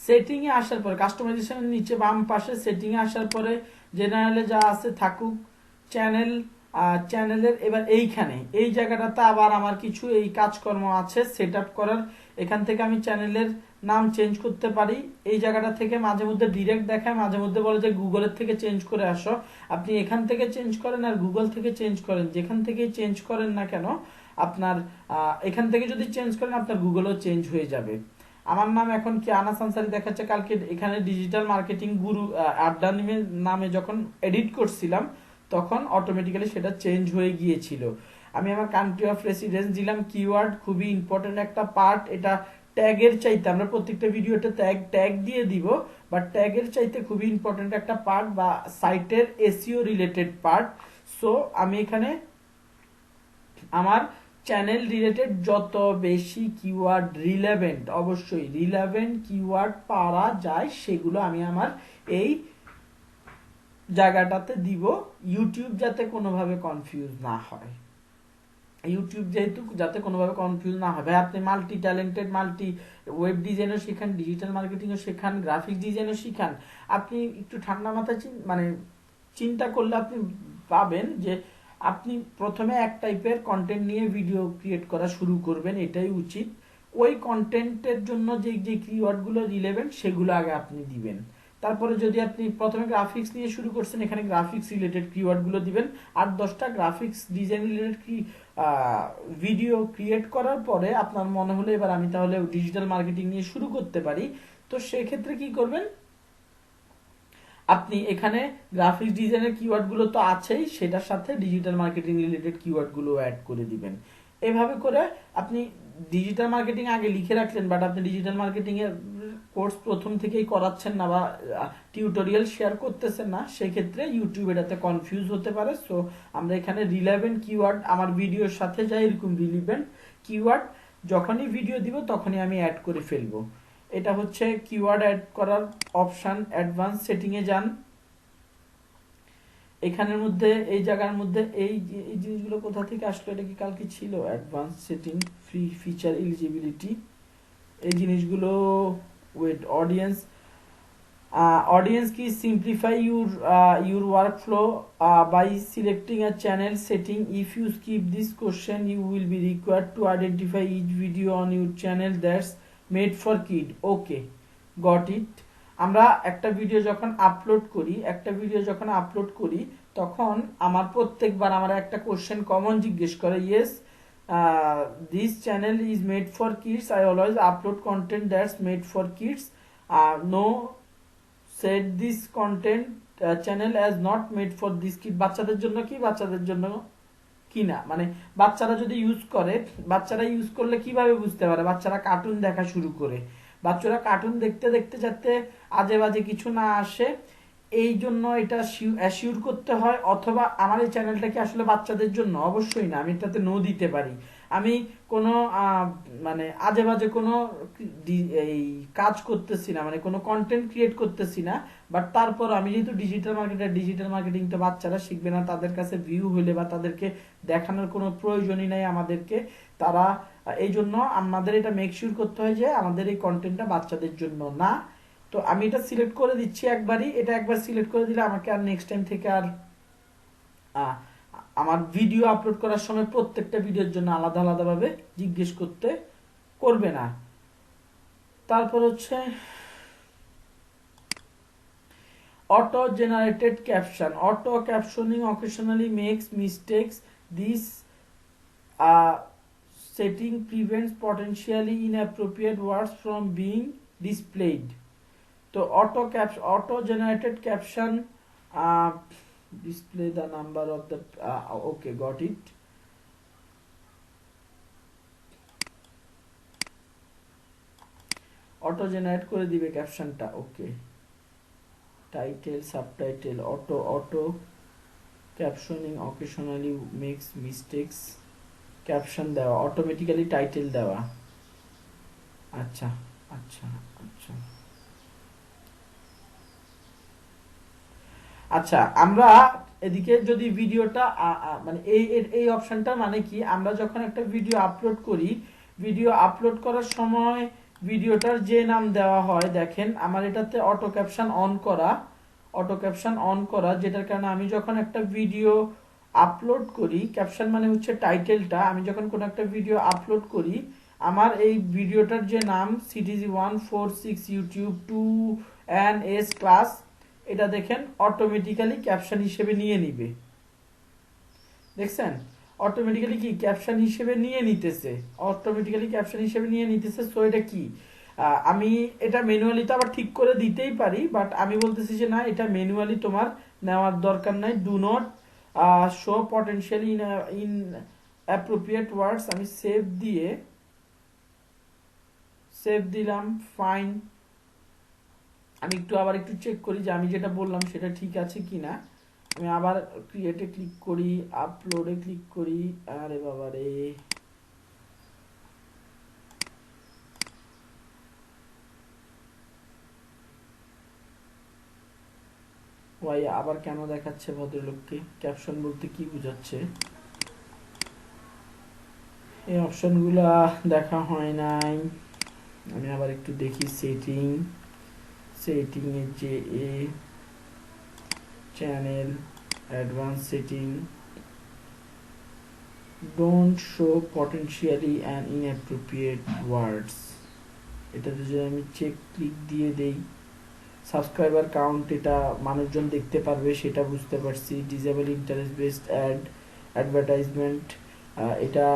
সেটিংয়ে আসার পরে কাস্টমাইজেশনের নিচে বাম পাশে সেটিংয়ে আসার পরে জেনারেলে যা আছে থাকুক, চ্যানেলের এবার এইখানে এই জায়গাটাতে আবার আমার কিছু এই কাজকর্ম আছে সেট আপ করার। এখান থেকে আমি চ্যানেলের নাম চেঞ্জ করতে পারি, এই জায়গাটা থেকে মাঝে মধ্যে ডিরেক্ট দেখায়, মাঝে মধ্যে বলে যে গুগলের থেকে চেঞ্জ করে আসো, আপনি এখান থেকে চেঞ্জ করেন আর গুগল থেকে চেঞ্জ করেন, যেখান থেকে চেঞ্জ করেন না কেন আপনার এখান থেকে যদি চেঞ্জ করেন আপনার গুগলও চেঞ্জ হয়ে যাবে। আমার নাম এখন কি আনাস আনসারী দেখাচ্ছে, কালকে এখানে ডিজিটাল মার্কেটিং গুরু আড্ডা নামে যখন এডিট করছিলাম তখন অটোমেটিক্যালি সেটা চেঞ্জ হয়ে গিয়েছিল। আমি আমার কান্ট্রি অফ রেসিডেন্স দিলাম, কিওয়ার্ড খুবই ইম্পর্টেন্ট একটা পার্ট, এটা ট্যাগের চাইতে আমরা প্রত্যেকটা ভিডিওতে ট্যাগ দিয়ে দিব, বাট ট্যাগের চাইতে খুবই ইম্পর্টেন্ট একটা পার্ট বা সাইটের এসইও রিলেটেড পার্ট। সো আমি এখানে আমার চ্যানেল রিলেটেড যত বেশি কিওয়ার্ড রিলেভেন্ট, অবশ্যই রিলেভেন্ট কিওয়ার্ড পাওয়া যায় সেগুলো আমি আমার এই জায়গাটাতে দিব, ইউটিউব যাতে কোনোভাবে কনফিউজ না হয়, ইউটিউব যেহেতু যাতে কোনোভাবে কনফিউজ না হবে। আপনি মাল্টি ট্যালেন্টেড, মাল্টি ওয়েব ডিজাইনও শেখান, ডিজিটাল মার্কেটিংও শেখান, গ্রাফিক্স ডিজাইনও শিখান, আপনি একটু ঠান্ডা মাথায় মানে চিন্তা করলে আপনি পাবেন যে আপনি প্রথমে এক টাইপের কন্টেন্ট নিয়ে ভিডিও ক্রিয়েট করা শুরু করবেন, এটাই উচিত। ওই কন্টেন্টের জন্য যে কিওয়ার্ডগুলো রিলেভেন্ট সেগুলো আগে আপনি দিবেন, তারপরে যদি আপনি প্রথমে গ্রাফিক্স নিয়ে শুরু করছেন এখানে গ্রাফিক্স রিলেটেড কিওয়ার্ডগুলো দিবেন, 8-10টা graphics design related video create করার পরে আপনার মনে হলো এবার আমি তাহলে ডিজিটাল মার্কেটিং নিয়ে শুরু করতে পারি, তো সেক্ষেত্রে কি করবেন, আপনি এখানে গ্রাফিক্স ডিজাইনের কিওয়ার্ডগুলো তো আছেই, সেটার সাথে ডিজিটাল মার্কেটিং রিলেটেড কিওয়ার্ডগুলো অ্যাড করে দিবেন। এভাবে করে আপনি ডিজিটাল মার্কেটিং আগে লিখে রাখলেন, বাট আপনি ডিজিটাল মার্কেটিং এর কোর্স প্রথম থেকেই করাচ্ছেন না বা টিউটোরিয়াল শেয়ার করতেছেন না, সেক্ষেত্রে ইউটিউব এটাতে কনফিউজ হতে পারে। সো আমরা এখানে রিলেভেন্ট কিওয়ার্ড আমার ভিডিওর সাথে যাই, এরকম রিলেভেন্ট কিওয়ার্ড যখনই ভিডিও দিব তখনই আমি অ্যাড করে ফেলবো। এটা হচ্ছে কিওয়ার্ড অ্যাড করার অপশন। অ্যাডভান্স সেটিং এ যান, এখানের মধ্যে এই জায়গার মধ্যে এই জিনিসগুলো কোথা থেকে আসলো, এটা কি কালকে ছিল? Advance setting, free feature, eligibility, এই জিনিসগুলো ওয়েট, audience কি simplify your workflow by selecting a channel setting. If you skip this question you will be required to identify each video on your channel that's made for kid. Okay, got it. আমরা একটা video যখন upload করি তখন আমার প্রত্যেকবার আমার একটা question common জিজ্ঞেস করে, yes this channel is made for kids. I always upload content that's made for kids. No said this content channel as not made for this kid. বাচ্চাদের জন্য কি, বাচ্চাদের জন্য কিনা, মানে বাচ্চারা যদি ইউজ করে, বাচ্চারা ইউজ করলে কিভাবে বুঝতে পারে? বাচ্চারা কার্টুন দেখা শুরু করে, বাচ্চারা কার্টুন দেখতে দেখতে যাতে আজে বাজে কিছু না আসে এই জন্য এটা অ্যাসিউর করতে হয়। অথবা আমার এই চ্যানেলটা কি আসলে বাচ্চাদের জন্য? অবশ্যই না, আমি এটাতে নো দিতে পারি। আমি কোনো মানে আজে বাজে কোনো এই কাজ করতেছি না, মানে কোনো কন্টেন্ট ক্রিয়েট করতেছি না। বাট তারপর আমি যেহেতু ডিজিটাল মার্কেটিং তো বাচ্চারা শিখবে না, তাদের কাছে ভিউ হইলে বা তাদেরকে দেখানোর কোনো প্রয়োজনই নাই আমাদেরকে। তারা এই জন্য আমাদের এটা মেক শিওর করতে হয় যে আমাদের এই কন্টেন্টটা বাচ্চাদের জন্য না। তো আমি এটা সিলেক্ট করে দিচ্ছি একবারই। এটা একবার সিলেক্ট করে দিলে আমাকে আর নেক্সট টাইম থেকে আর আমার ভিডিও আপলোড করার সময় প্রত্যেকটা ভিডিওর জন্য আলাদা আলাদা ভাবে জিজ্ঞেস করবে না। তারপর হচ্ছে auto generated caption. Auto captioning occasionally makes mistakes. This setting prevents potentially inappropriate words from being displayed. So auto generated caption display the number of the okay, got it. auto generate করে দিবে ক্যাপশনটা। Okay, title subtitle auto captioning occasionally makes mistakes. Caption দেওয়া, automatically title দেওয়া। আচ্ছা আচ্ছা আচ্ছা আচ্ছা, আমরা এদিকে যদি ভিডিওটা মানে এই অপশনটা মানে কি, আমরা যখন একটা ভিডিও আপলোড করি, ভিডিও আপলোড করার সময় ভিডিওটার যে নাম দেওয়া হয়, দেখেন আমার এটাতে অটো ক্যাপশন অন করা, যেটার কারণে আমি যখন একটা ভিডিও আপলোড করি, ক্যাপশন মানে হচ্ছে টাইটেলটা, আমি যখন কোনো একটা ভিডিও আপলোড করি, আমার এই ভিডিওটার যে নাম সিটিজি 146 ইউটিউব 2NS ক্লাস, এটা দেখেন অটোমেটিক্যালি ক্যাপশন হিসেবে নিয়ে নিবে। দেখছেন অটোমেটিক্যালি কি ক্যাপশন হিসেবে নিয়ে নিতেছে, অটোমেটিক্যালি ক্যাপশন হিসেবে নিয়ে নিতেছে। সো এটা কি, আমি এটা ম্যানুয়ালি তো আবার ঠিক করে দিতেই পারি, বাট আমি বলতেছি যে না, এটা ম্যানুয়ালি তোমার নেওয়ার দরকার নাই। Do not show potentially in appropriate words. আমি সেভ দিলাম, ফাইন। আমি আবার একটু চেক করি যে আমি যেটা বললাম সেটা ঠিক আছে কিনা। আমি আবার ক্রিয়েটে ক্লিক করি, আপলোডে ক্লিক করি। আরে বাবা রে, ওয়াই আবার কেন দেখাচ্ছে ভদ্রলোককে? ক্যাপশন বলতে কি বোঝাচ্ছে? এই অপশনগুলা দেখা হয় নাই। আমি আবার একটু দেখি সেটিং এর যে channel advance setting, don't show potentially and inappropriate words. এটাতে যদি আমি ক্লিক দিয়ে দেই, সাবস্ক্রাইবার কাউন্ট এটা মানুষজন দেখতে পারবে, সেটা বুঝতে পারছি। ডিসেবল ইন্টারেস্ট বেসড অ্যাডভার্টাইজমেন্ট, এটা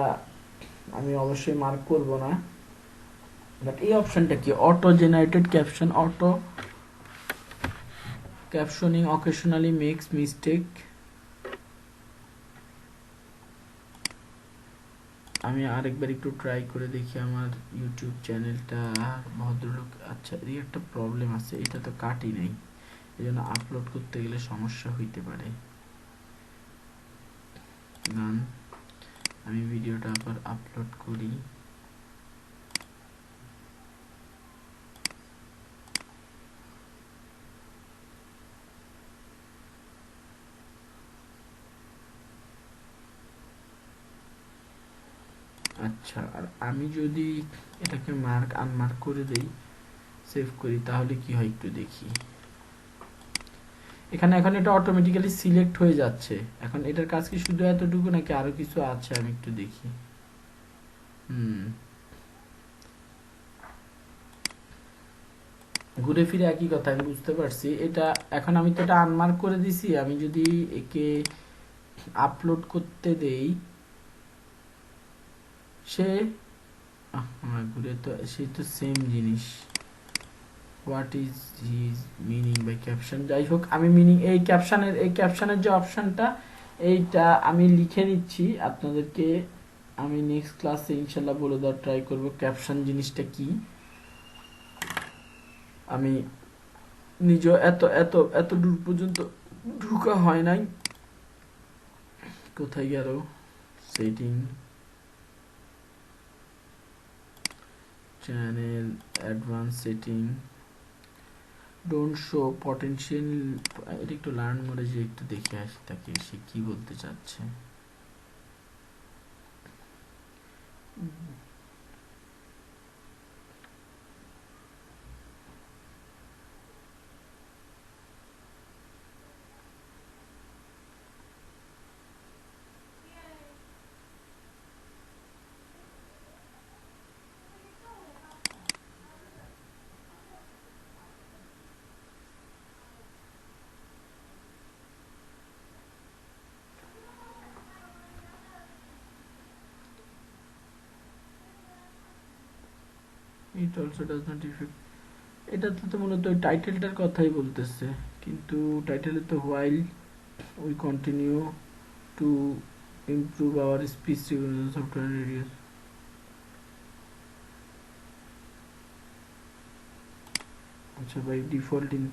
আমি অবশ্যই মার্ক করব না। বাট এই অপশনটা কি, auto generated caption, auto captioning occasionally makes mistake. আমি আরেকবার একটু ট্রাই করে দেখি আমার ইউটিউব চ্যানেলটা। ভদ্রলোক, আচ্ছা এই একটা প্রবলেম আছে, এটা তো কাটি নেই, এই জন্য আপলোড করতে গেলে সমস্যা হইতে পারে। গান, আমি ভিডিওটা আবার আপলোড করি। আচ্ছা, আর আমি যদি এটাকে আনমার্ক করে দেই, সেভ করি, তাহলে কি হয় একটু দেখি। এখানে এখন এটা অটোমেটিক্যালি সিলেক্ট হয়ে যাচ্ছে। এখন এটার কাজ কি শুধু এতটুকু নাকি আরো কিছু আছে? আমি একটু দেখি। ঘুরে ফিরে একই কথা, আমি বুঝতে পারছি। এটা এখন আমি তো এটা আনমার্ক করে দিছি, আমি যদি একে আপলোড করতে দেই, সে ঘুরে তো সেই তো সেম জিনিস। What is his meaning by caption. যাই হোক, আমি মিনিং এই ক্যাপশনের যে অপশনটা, এইটা আমি লিখে নিচ্ছি আপনাদেরকে। আমি নেক্সট ক্লাসে ইনশাল্লাহ বলে দেওয়ার ট্রাই করব ক্যাপশন জিনিসটা কি। আমি নিজে এত দূর পর্যন্ত ঢুকা হয় নাই। কোথায় গেল? Setting, channel, advance setting, don't show potential. এটা একটু লার্ন মোডে যে একটু দেখে আসি তাকে সে কি বলতে চাচ্ছে। It also does not affect, এটাতে তো মূলত ওই টাইটেলটার কথাই বলতেছে, কিন্তু টাইটেলে তো while we continue to improve our speech recognition software radios. আচ্ছা, by default in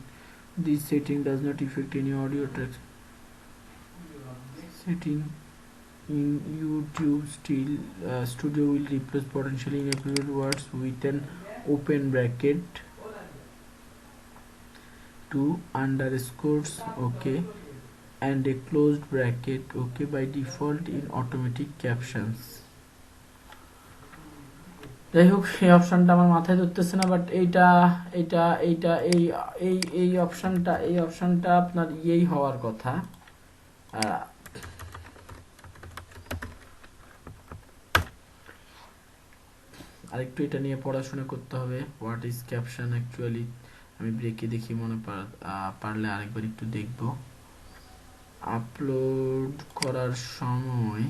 this setting does not affect any audio tracks. Setting in YouTube still Studio will replace potentially inappropriate words with an open bracket, two underscores, okay, and a closed bracket, okay, by default in automatic captions. যাই হোক, এই অপশনটা আমার মাথায় ধরতেছে না, but এইটা এইটা এইটা এই এই এই অপশনটা আপনার ইয়েই হওয়ার কথা। আরেকটু এটা নিয়ে পড়াশোনা করতে হবে, হোয়াট ইজ ক্যাপশন অ্যাকচুয়ালি। আমি ব্রেকে দেখি, মনে পারলে আরেকবার একটু দেখব। আপলোড করার সময়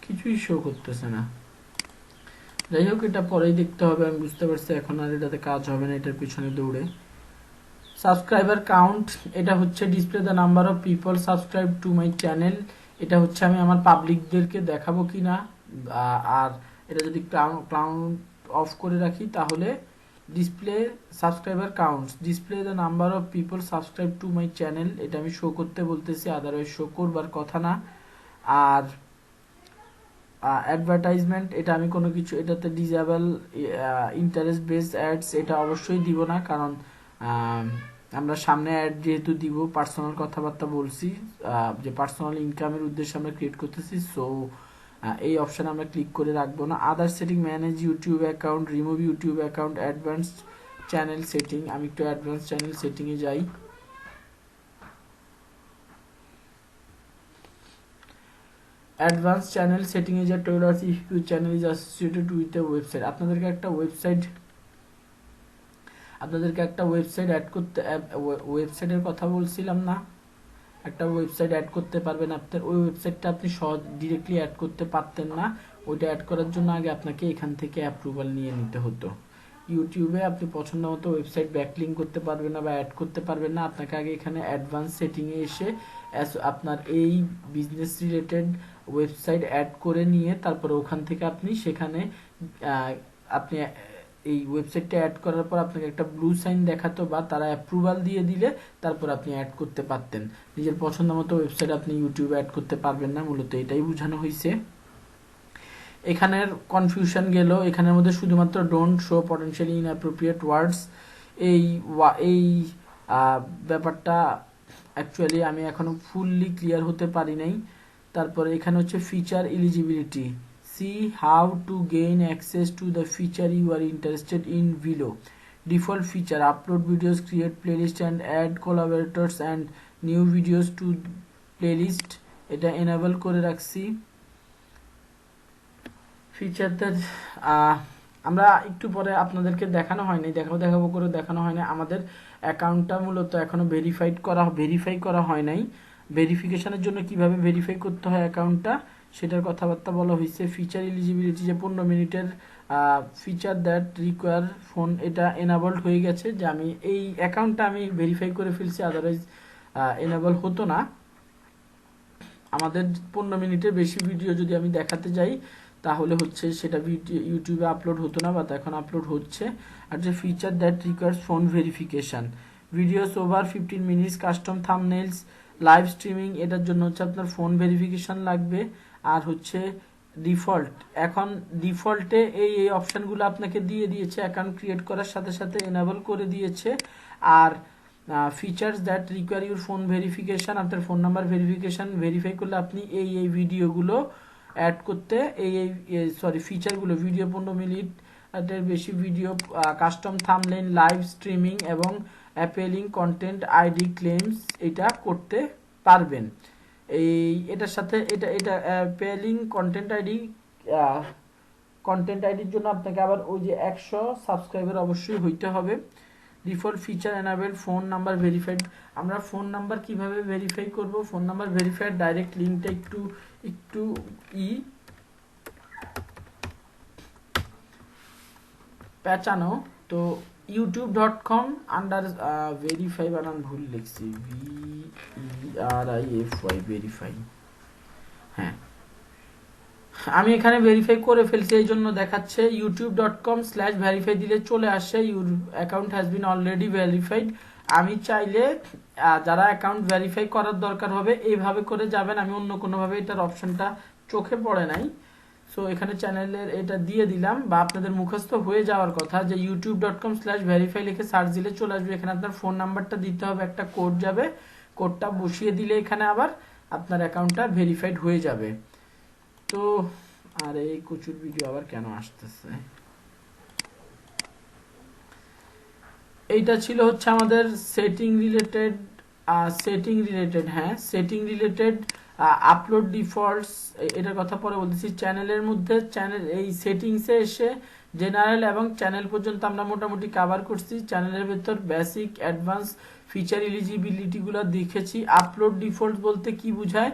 কিছুই শো করতেছে না। যাই হোক, এটা পরেই দেখতে হবে, আমি বুঝতে পারছি। এখন আর এটাতে কাজ হবে না এটার পিছনে দৌড়ে। সাবস্ক্রাইবার কাউন্ট, এটা হচ্ছে display the number of people subscribe to my channel. এটা হচ্ছে আমি আমার পাবলিকদেরকে দেখাবো কিনা। আর এটা যদি কাউন্ট অফ করে রাখি তাহলে display subscriber counts, display the number of people subscribe to my channel, এটা আমি শো করতে বলতেছি, আদারওয়াইজ শো করবার কথা না। আর অ্যাডভার্টাইজমেন্ট, এটা আমি কোনো কিছু এটাতে ডিজেবল ইন্টারেস্ট বেসড অ্যাডস এটা অবশ্যই দিব না, কারণ আমরা সামনে অ্যাড যেহেতু দিব, পার্সোনাল কথাবার্তা বলছি, যে পার্সোনাল ইনকামের উদ্দেশ্যে আমরা ক্রিয়েট করতেছি, সো এই অপশানে আমরা ক্লিক করে রাখবো না। Other setting, manage YouTube account, remove YouTube account, advanced channel setting. আমি একটু অ্যাডভান্স চ্যানেল সেটিংয়ে যাই। অ্যাডভান্স চ্যানেল সেটিংয়ে যা টোল আছে, if you channel is associated with a website, আপনাদেরকে একটা ওয়েবসাইট অ্যাড করতে, ওয়েবসাইটের কথা বলছিলাম না, একটা ওয়েবসাইট অ্যাড করতে পারবেন। আপনার ওই ওয়েবসাইটটা আপনি সহজ ডিরেক্টলি অ্যাড করতে পারতেন না, ওইটা অ্যাড করার জন্য আগে আপনাকে এখান থেকে অ্যাপ্রুভাল নিয়ে নিতে হতো। ইউটিউবে আপনি পছন্দ মতো ওয়েবসাইট ব্যাকলিঙ্ক করতে পারবেন না বা অ্যাড করতে পারবেন না, আপনাকে আগে এখানে অ্যাডভান্স সেটিংয়ে এসে আপনার এই বিজনেস রিলেটেড ওয়েবসাইট অ্যাড করে নিয়ে তারপরে ওখান থেকে আপনি সেখানে আপনি এই ওয়েবসাইটটা অ্যাড করার পর আপনাকে একটা ব্লু সাইন দেখাতো বা তারা অ্যাপ্রুভাল দিয়ে দিলে তারপর আপনি অ্যাড করতে পারতেন। নিজের পছন্দ মতো ওয়েবসাইট আপনি ইউটিউবে অ্যাড করতে পারবেন না, মূলত এটাই বোঝানো হয়েছে। এখানের কনফিউশন গেল, এখানের মধ্যে শুধুমাত্র ডোন্ট শো পটেনশিয়ালি ইনঅ্যাপ্রোপ্রিয়েট ওয়ার্ডস, এই ব্যাপারটা অ্যাকচুয়ালি আমি এখনো ফুললি ক্লিয়ার হতে পারি নাই। তারপরে এখানে হচ্ছে feature eligibility, see how to gain access to the feature you are interested in below, default feature upload videos, create playlist and add collaborators and new videos to playlist, এটা enable করে রাখছি। ফিচারটা আমরা একটু পরে আপনাদেরকে দেখানো হয়নি, দেখাবো করে দেখানো হয়নি। আমাদের অ্যাকাউন্টটা মূলত এখনো ভেরিফাই করা হয় নাই। ভেরিফিকেশনের জন্য কিভাবে ভেরিফাই করতে হয় অ্যাকাউন্টটা সেটার কথাবার্তা বলা হয়েছে। ফিচার এলিজিবিলিটি যে 15 মিনিটের ফিচার দ্যাট রিকোয়ার ফোন, এটা এনাবলড হয়ে গেছে, যে আমি এই অ্যাকাউন্টটা আমি ভেরিফাই করে ফেলছি, আদারওয়াইজ এনাবল হতো না। আমাদের 15 মিনিটের বেশি ভিডিও যদি আমি দেখাতে যাই তাহলে হচ্ছে সেটা ইউটিউবে আপলোড হতো না, বা এখন আপলোড হচ্ছে। আর যে feature that requires phone verification, videos over 15 minutes, custom থাম্বনেইলস, live streaming, এটার জন্য হচ্ছে আপনার ফোন ভেরিফিকেশন লাগবে। আর হচ্ছে ডিফল্ট, এখন ডিফল্টে এই অপশানগুলো আপনাকে দিয়ে দিয়েছে, অ্যাকাউন্ট ক্রিয়েট করার সাথে সাথে এনাবল করে দিয়েছে। আর features that require your phone verification, আপনার ফোন নাম্বার ভেরিফাই করলে আপনি এই ভিডিওগুলো অ্যাড করতে, ফিচারগুলো ভিডিও 15 মিনিটের বেশি video, custom thumbnail, live streaming এবং অ্যাপেলিং কন্টেন্ট আইডি ক্লেমস, এটা করতে পারবেন। এটার সাথে এটা অ্যাপেলিং কন্টেন্ট আইডির জন্য আপনাকে আবার ওই যে 100 সাবস্ক্রাইবার অবশ্যই হইতে হবে। Default feature enable phone number verified, আমরা ফোন নাম্বার কিভাবে ভেরিফাই করব, ফোন নাম্বার ভেরিফাইড ডাইরেক্ট লিঙ্কটা একটু পেঁচানো। তো youtube.com আন্ডার ভেরিফাই, বানান ভুল লিখছি, VERIFY ভেরিফাই, হ্যাঁ আমি এখানে ভেরিফাই করে ফেলছি, এই জন্য দেখাচ্ছে youtube.com/verify দিলে চলে আসে your account has been already verified. আমি চাইলে যারা অ্যাকাউন্ট ভেরিফাই করার দরকার হবে এইভাবে করে যাবেন, আমি অন্য কোনোভাবে এটার অপশনটা চোখে পড়ে নাই। সো এখানে চ্যানেলের এটা দিয়ে দিলাম, বা আপনাদের মুখস্থ হয়ে যাওয়ার কথা যে youtube.com/verify লিখে সার্চ দিলে চলে আসবে। এখানে আপনার ফোন নাম্বারটা দিতে হবে, একটা কোড যাবে, কোডটা বসিয়ে দিলে এখানে আবার আপনার অ্যাকাউন্টটা ভেরিফাইড হয়ে যাবে। তো আর এই কচুর ভিডিও আবার কেন আসতেছে, এইটা ছিল হচ্ছে আমাদের সেটিং রিলেটেড আপলোড ডিফল্টস, এটার কথা পরে বলতেছি। চ্যানেলের মধ্যে এই সেটিংসে এসে জেনারেল এবং চ্যানেল পর্যন্ত আমরা মোটামুটি কভার করছি। চ্যানেলের ভেতর বেসিক, অ্যাডভান্স, ফিচার এলিজিবিলিটি গুলো দেখেছি। আপলোড ডিফল্ট বলতে কি বোঝায়,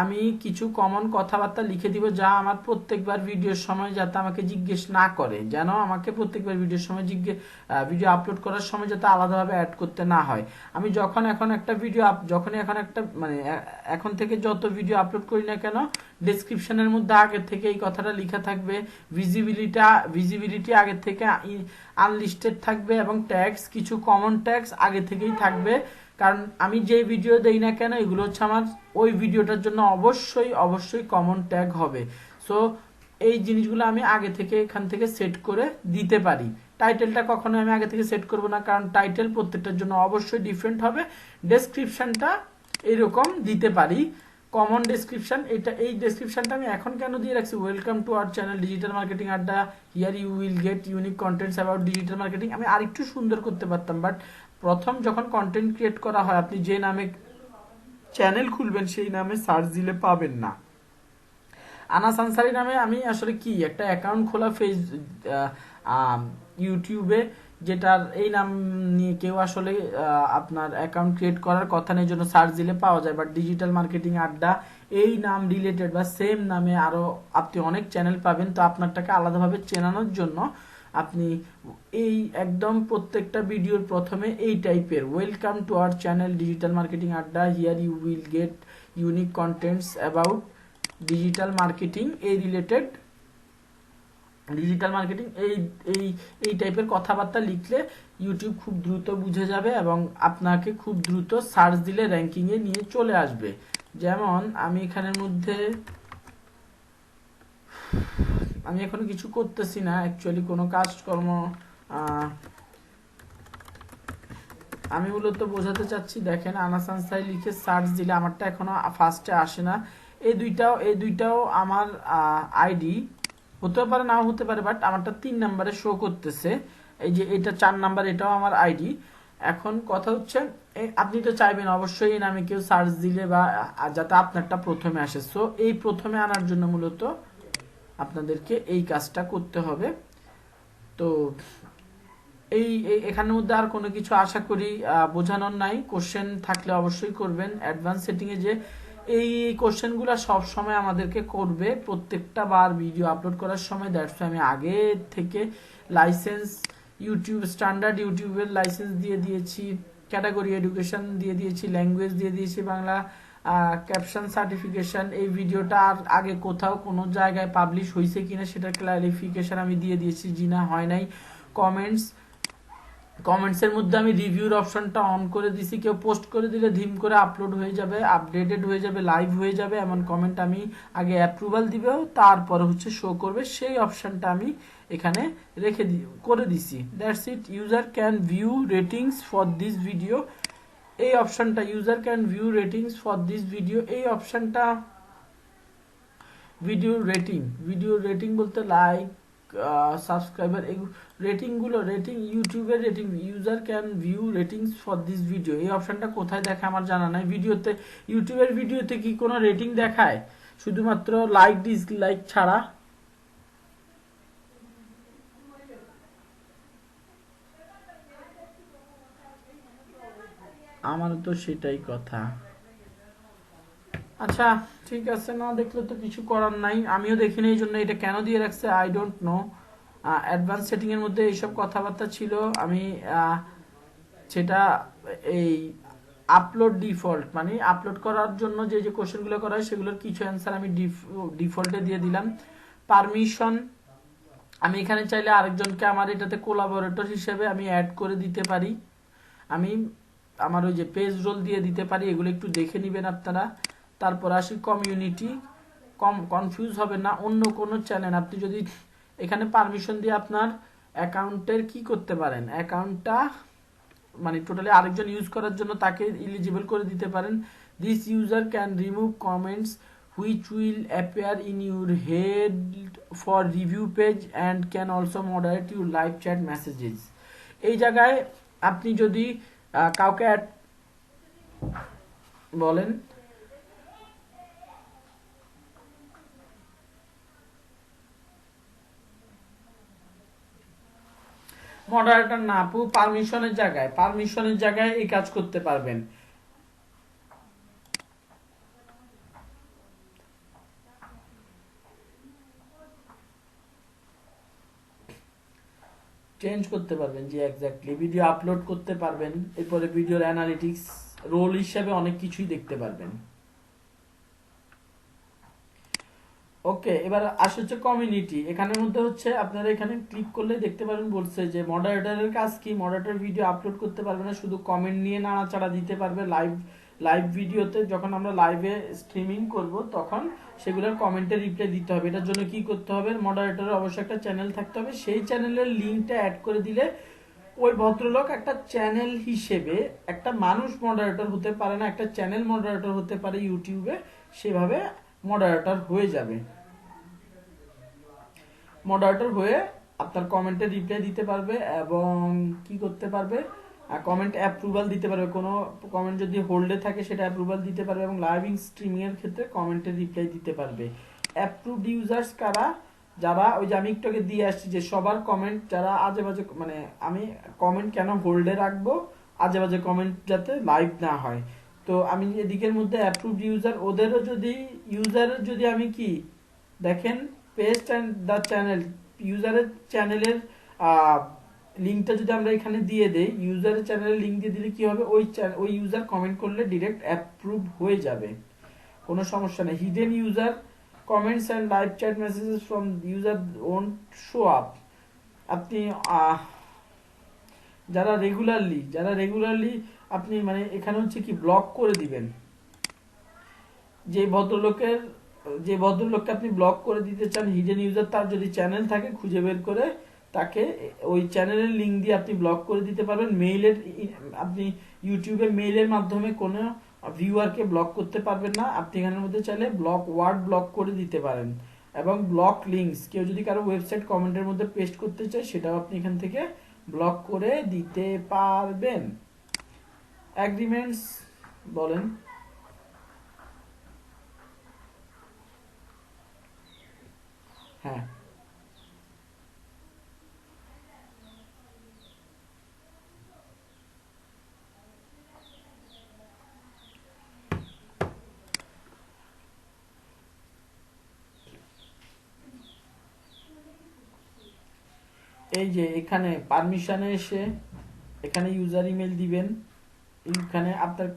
আমি কিছু কমন কথাবার্তা লিখে দিব যা আমার প্রত্যেকবার ভিডিওর সময় যাতে আমাকে জিজ্ঞেস না করে, যেন আমাকে প্রত্যেকবার ভিডিওর সময় ভিডিও আপলোড করার সময় যাতে আলাদাভাবে অ্যাড করতে না হয়। আমি এখন থেকে যত ভিডিও আপলোড করি না কেন, ডেসক্রিপশনের মধ্যে আগে থেকে এই কথাটা লেখা থাকবে, ভিজিবিলিটি আগে থেকে আনলিস্টেড থাকবে, এবং ট্যাগস, কিছু কমন ট্যাগস আগে থেকেই থাকবে। কারণ আমি যে ভিডিও দেই না কেন এগুলো হচ্ছে আমার ওই ভিডিওটার জন্য অবশ্যই কমন ট্যাগ হবে। সো এই জিনিসগুলো আমি আগে থেকে এখান থেকে সেট করে দিতে পারি। টাইটেলটা কখনো আমি আগে থেকে সেট করব না, কারণ টাইটেল প্রত্যেকটার জন্য অবশ্যই ডিফারেন্ট হবে। ডেসক্রিপশনটা এরকম দিতে পারি, কমন ডেসক্রিপশন। এই ডেসক্রিপশনটা আমি এখন কেন দিয়ে রাখছি, welcome to our channel digital marketing Adda, here you will get unique contents about digital marketing. আমি আরেকটু সুন্দর করতে পারতাম, বাট প্রথম যখন কন্টেন্ট ক্রিয়েট করা হয় আপনি যে নামে চ্যানেল খুলবেন সেই নামে সার্চ দিলে পাবেন না। আনাস আনসারী নামে আমি আসলে কি একটা অ্যাকাউন্ট খোলা ইউটিউবে, যেটার এই নাম নিয়ে কেউ আসলে আপনার অ্যাকাউন্ট ক্রিয়েট করার কথা নেই, জন্য সার্চ দিলে পাওয়া যায়। বাট ডিজিটাল মার্কেটিং আড্ডা এই নাম রিলেটেড বা সেম নামে আরো আপনি অনেক চ্যানেল পাবেন। তো আপনারটাকে আলাদাভাবে চেনানোর জন্য আপনি এই একদম প্রত্যেকটা ভিডিওর প্রথমে এই টাইপের welcome to our channel digital marketing Adda, here you will get unique contents about digital marketing, এই রিলেটেড ডিজিটাল মার্কেটিং, এই টাইপের কথাবার্তা লিখলে ইউটিউব খুব দ্রুত বুঝে যাবে এবং আপনাকে খুব দ্রুত সার্চ দিলে র্যাঙ্কিংয়ে নিয়ে চলে আসবে। যেমন আমি এখানের মধ্যে আমি এখনো কিছু করতেছি না, অ্যাকচুয়ালি কোনো কাজকর্ম আমি মূলত বোঝাতে চাচ্ছি। দেখেন আনাস আনসারী লিখে সার্চ দিলে আমারটা এখনো ফার্স্টে আসে না। এই দুইটাও আমার আইডি হতে পারে, নাও হতে পারে, বাট আমারটা 3 নম্বরে শো করতেছে। এই যে এটা 4 নাম্বার, এটাও আমার আইডি। এখন কথা হচ্ছে আপনি তো চাইবেন অবশ্যই এই নামে কেউ সার্চ দিলে বা যাতে আপনারটা প্রথমে আসে। সো এই প্রথমে আনার জন্য মূলত আপনাদেরকে এই কাজটা করতে হবে। তো এখানের মধ্যে আর কোনো কিছু আশা করি বোঝানোর নাই। কোশ্চেন থাকলে অবশ্যই করবেন। অ্যাডভান্স সেটিংয়ে যে এই কোশ্চেনগুলো সব সময় আমাদেরকে করবে প্রত্যেকটা বার ভিডিও আপলোড করার সময়। দ্যাটস আমি আগে থেকে লাইসেন্স ইউটিউব স্ট্যান্ডার্ড ইউটিউবের লাইসেন্স দিয়ে দিয়েছি, ক্যাটাগরি এডুকেশন দিয়ে দিয়েছি, ল্যাঙ্গুয়েজ দিয়ে দিয়েছি বাংলা, ক্যাপশন সার্টিফিকেশন। এই ভিডিওটা আর আগে কোথাও কোনো জায়গায় পাবলিশ হয়েছে কিনা সেটার ক্লারিফিকেশন আমি দিয়ে দিয়েছি, জি না হয় নাই। কমেন্টসের মধ্যে আমি রিভিউর অপশনটা অন করে দিছি। কেউ পোস্ট করে দিলে ধিম করে আপলোড হয়ে যাবে, আপডেটেড হয়ে যাবে, লাইভ হয়ে যাবে এমন কমেন্ট আমি আগে অ্যাপ্রুভাল দিবে, তারপরে হচ্ছে শো করবে, সেই অপশনটা আমি এখানে করে দিছি। That's it. User can view ratings for this video, এই অপশনটা user can view ratings for this video, এই অপশনটা ভিডিও রেটিং বলতে লাইক, সাবস্ক্রাইবার, রেটিং ইউটিউবের rating, user can view ratings for this video, এই অপশনটা কোথায় দেখে আমার জানা নাই। ইউটিউবের ভিডিওতে কি কোনো রেটিং দেখায়? শুধুমাত্র লাইক ডিসলাইক ছাড়া। আমার তো সেটাই কথা। আচ্ছা ঠিক আছে, না দেখলে তো কিছু করার নাই, আমিও দেখিনি এই জন্য এটা কেন দিয়ে রাখছে I don't know. Advance setting এর মধ্যে এইসব কথাবার্তা ছিল, আমি সেটা এই আপলোড ডিফল্ট মানে আপলোড করার জন্য যে যে কোশ্চেনগুলো করা হয় সেগুলোর কিছু অ্যান্সার আমি ডিফল্টে দিয়ে দিলাম। পারমিশন আমি এখানে চাইলে আরেকজনকে আমার এটাতে কোলাবোরেটর হিসেবে আমি অ্যাড করে দিতে পারি, আমি আমার ওই যে পেজ রোল দিয়ে দিতে পারি, এগুলো একটু দেখে নেবেন আপনারা। তারপর আসি কমিউনিটি, কনফিউজ হবে না অন্য কোনো চ্যানেল। আপনি যদি এখানে পারমিশন দিয়ে আপনার অ্যাকাউন্টের কি করতে পারেন, অ্যাকাউন্টটা মানে টোটালি আরেকজন ইউজ করার জন্য তাকে এলিজিবল করে দিতে পারেন। This user can remove comments which will appear in your head for review page and can also moderate your live chat messages। এই জায়গায় আপনি যদি কাউকে বলেন মডারেটর না আপু, পারমিশনের জায়গায় এই কাজ করতে পারবেন। চেঞ্জ করতে পারবেন, জি এক্স্যাক্টলি। ভিডিও আপলোড করতে পারবেন, এরপরে ভিডিওর অ্যানালিটিক্স রোল হিসাবে অনেক কিছুই দেখতে পারবেন। ওকে, এবার আসে হচ্ছে কমিউনিটি। এখানের মধ্যে হচ্ছে আপনারা এখানে ক্লিক করলে দেখতে পারেন বলছে যে মডারেটরের কাজ কি। মডারেটর ভিডিও আপলোড করতে পারবে না, শুধু কমেন্ট নিয়ে নাড়াচাড়া দিতে পারবে। লাইভ ভিডিওতে যখন আমরা লাইভে স্ট্রিমিং করব তখন সেগুলোর কমেন্টে রিপ্লাই দিতে হবে। এটার জন্য কি করতে হবে, মডারেটরের অবশ্যই একটা চ্যানেল থাকতে হবে, সেই চ্যানেলের লিঙ্কটা অ্যাড করে দিলে ওই ভদ্রলোক একটা চ্যানেল হিসেবে, একটা মানুষ মডারেটর হতে পারে না, একটা চ্যানেল মডারেটর হতে পারে ইউটিউবে, সেভাবে মডারেটর হয়ে যাবে। মডারেটর হয়ে আপনার কমেন্টে রিপ্লাই দিতে পারবে এবং কি করতে পারবে, কমেন্ট অ্যাপ্রুভাল দিতে পারবে। কোনো কমেন্ট যদি হোল্ডে থাকে সেটা অ্যাপ্রুভাল দিতে পারবে এবং লাইভিং স্ট্রিমিং এর ক্ষেত্রে কমেন্টে রিপ্লাই দিতে পারবে। অ্যাপ্রুভড ইউজার্স কারা, যারা ওই যে আমি একটু আগে দিয়ে আসছি যে সবার কমেন্ট যারা আজে বাজে, মানে আমি কমেন্ট কেন হোল্ডে রাখবো, আজে বাজে কমেন্ট যাতে লাইভ না হয়। তো আমি এদিকের মধ্যে অ্যাপ্রুভড ইউজার, ওদেরও যদি ইউজারের যদি আমি কি দেখেন পেস্ট অ্যান্ড দ্য চ্যানেল, ইউজারের চ্যানেলের লিঙ্কটা যদি আমরা এখানে দিয়ে দেই, ইউজারের চ্যানেলের লিঙ্ক দিয়ে দিলে কি হবে, ওই ইউজার কমেন্ট করলে ডিরেক্ট অ্যাপ্রুভ হয়ে যাবে, কোনো সমস্যা নেই। Hidden user comments and live chat messages from user won't show up. আপনি যারা রেগুলারলি আপনি মানে এখানে হচ্ছে কি ব্লক করে দিবেন, যে ভদ্রলোককে আপনি ব্লক করে দিতে চান হিডেন ইউজার, তার যদি চ্যানেল থাকে খুঁজে বের করে তাকে ওই চ্যানেলের লিঙ্ক দিয়ে আপনি ব্লক করে দিতে পারবেন। আপনি ইউটিউবে মেইলের মাধ্যমে কোনো ভিউয়ারকে ব্লক করতে পারবেন না। আপনি এখানের মধ্যে চাইলে ওয়ার্ড ব্লক করে দিতে পারেন এবং ব্লক লিঙ্কস, কেউ যদি কারো ওয়েবসাইট কমেন্টের মধ্যে পেস্ট করতে চায় সেটাও আপনি এখান থেকে ব্লক করে দিতে পারবেন। এগ্রিমেন্টস বলেন। হ্যাঁ, এই যে এখানে পারমিশনে এসে এখানে ইউজার ইমেল দিবেন, এখানে আপনার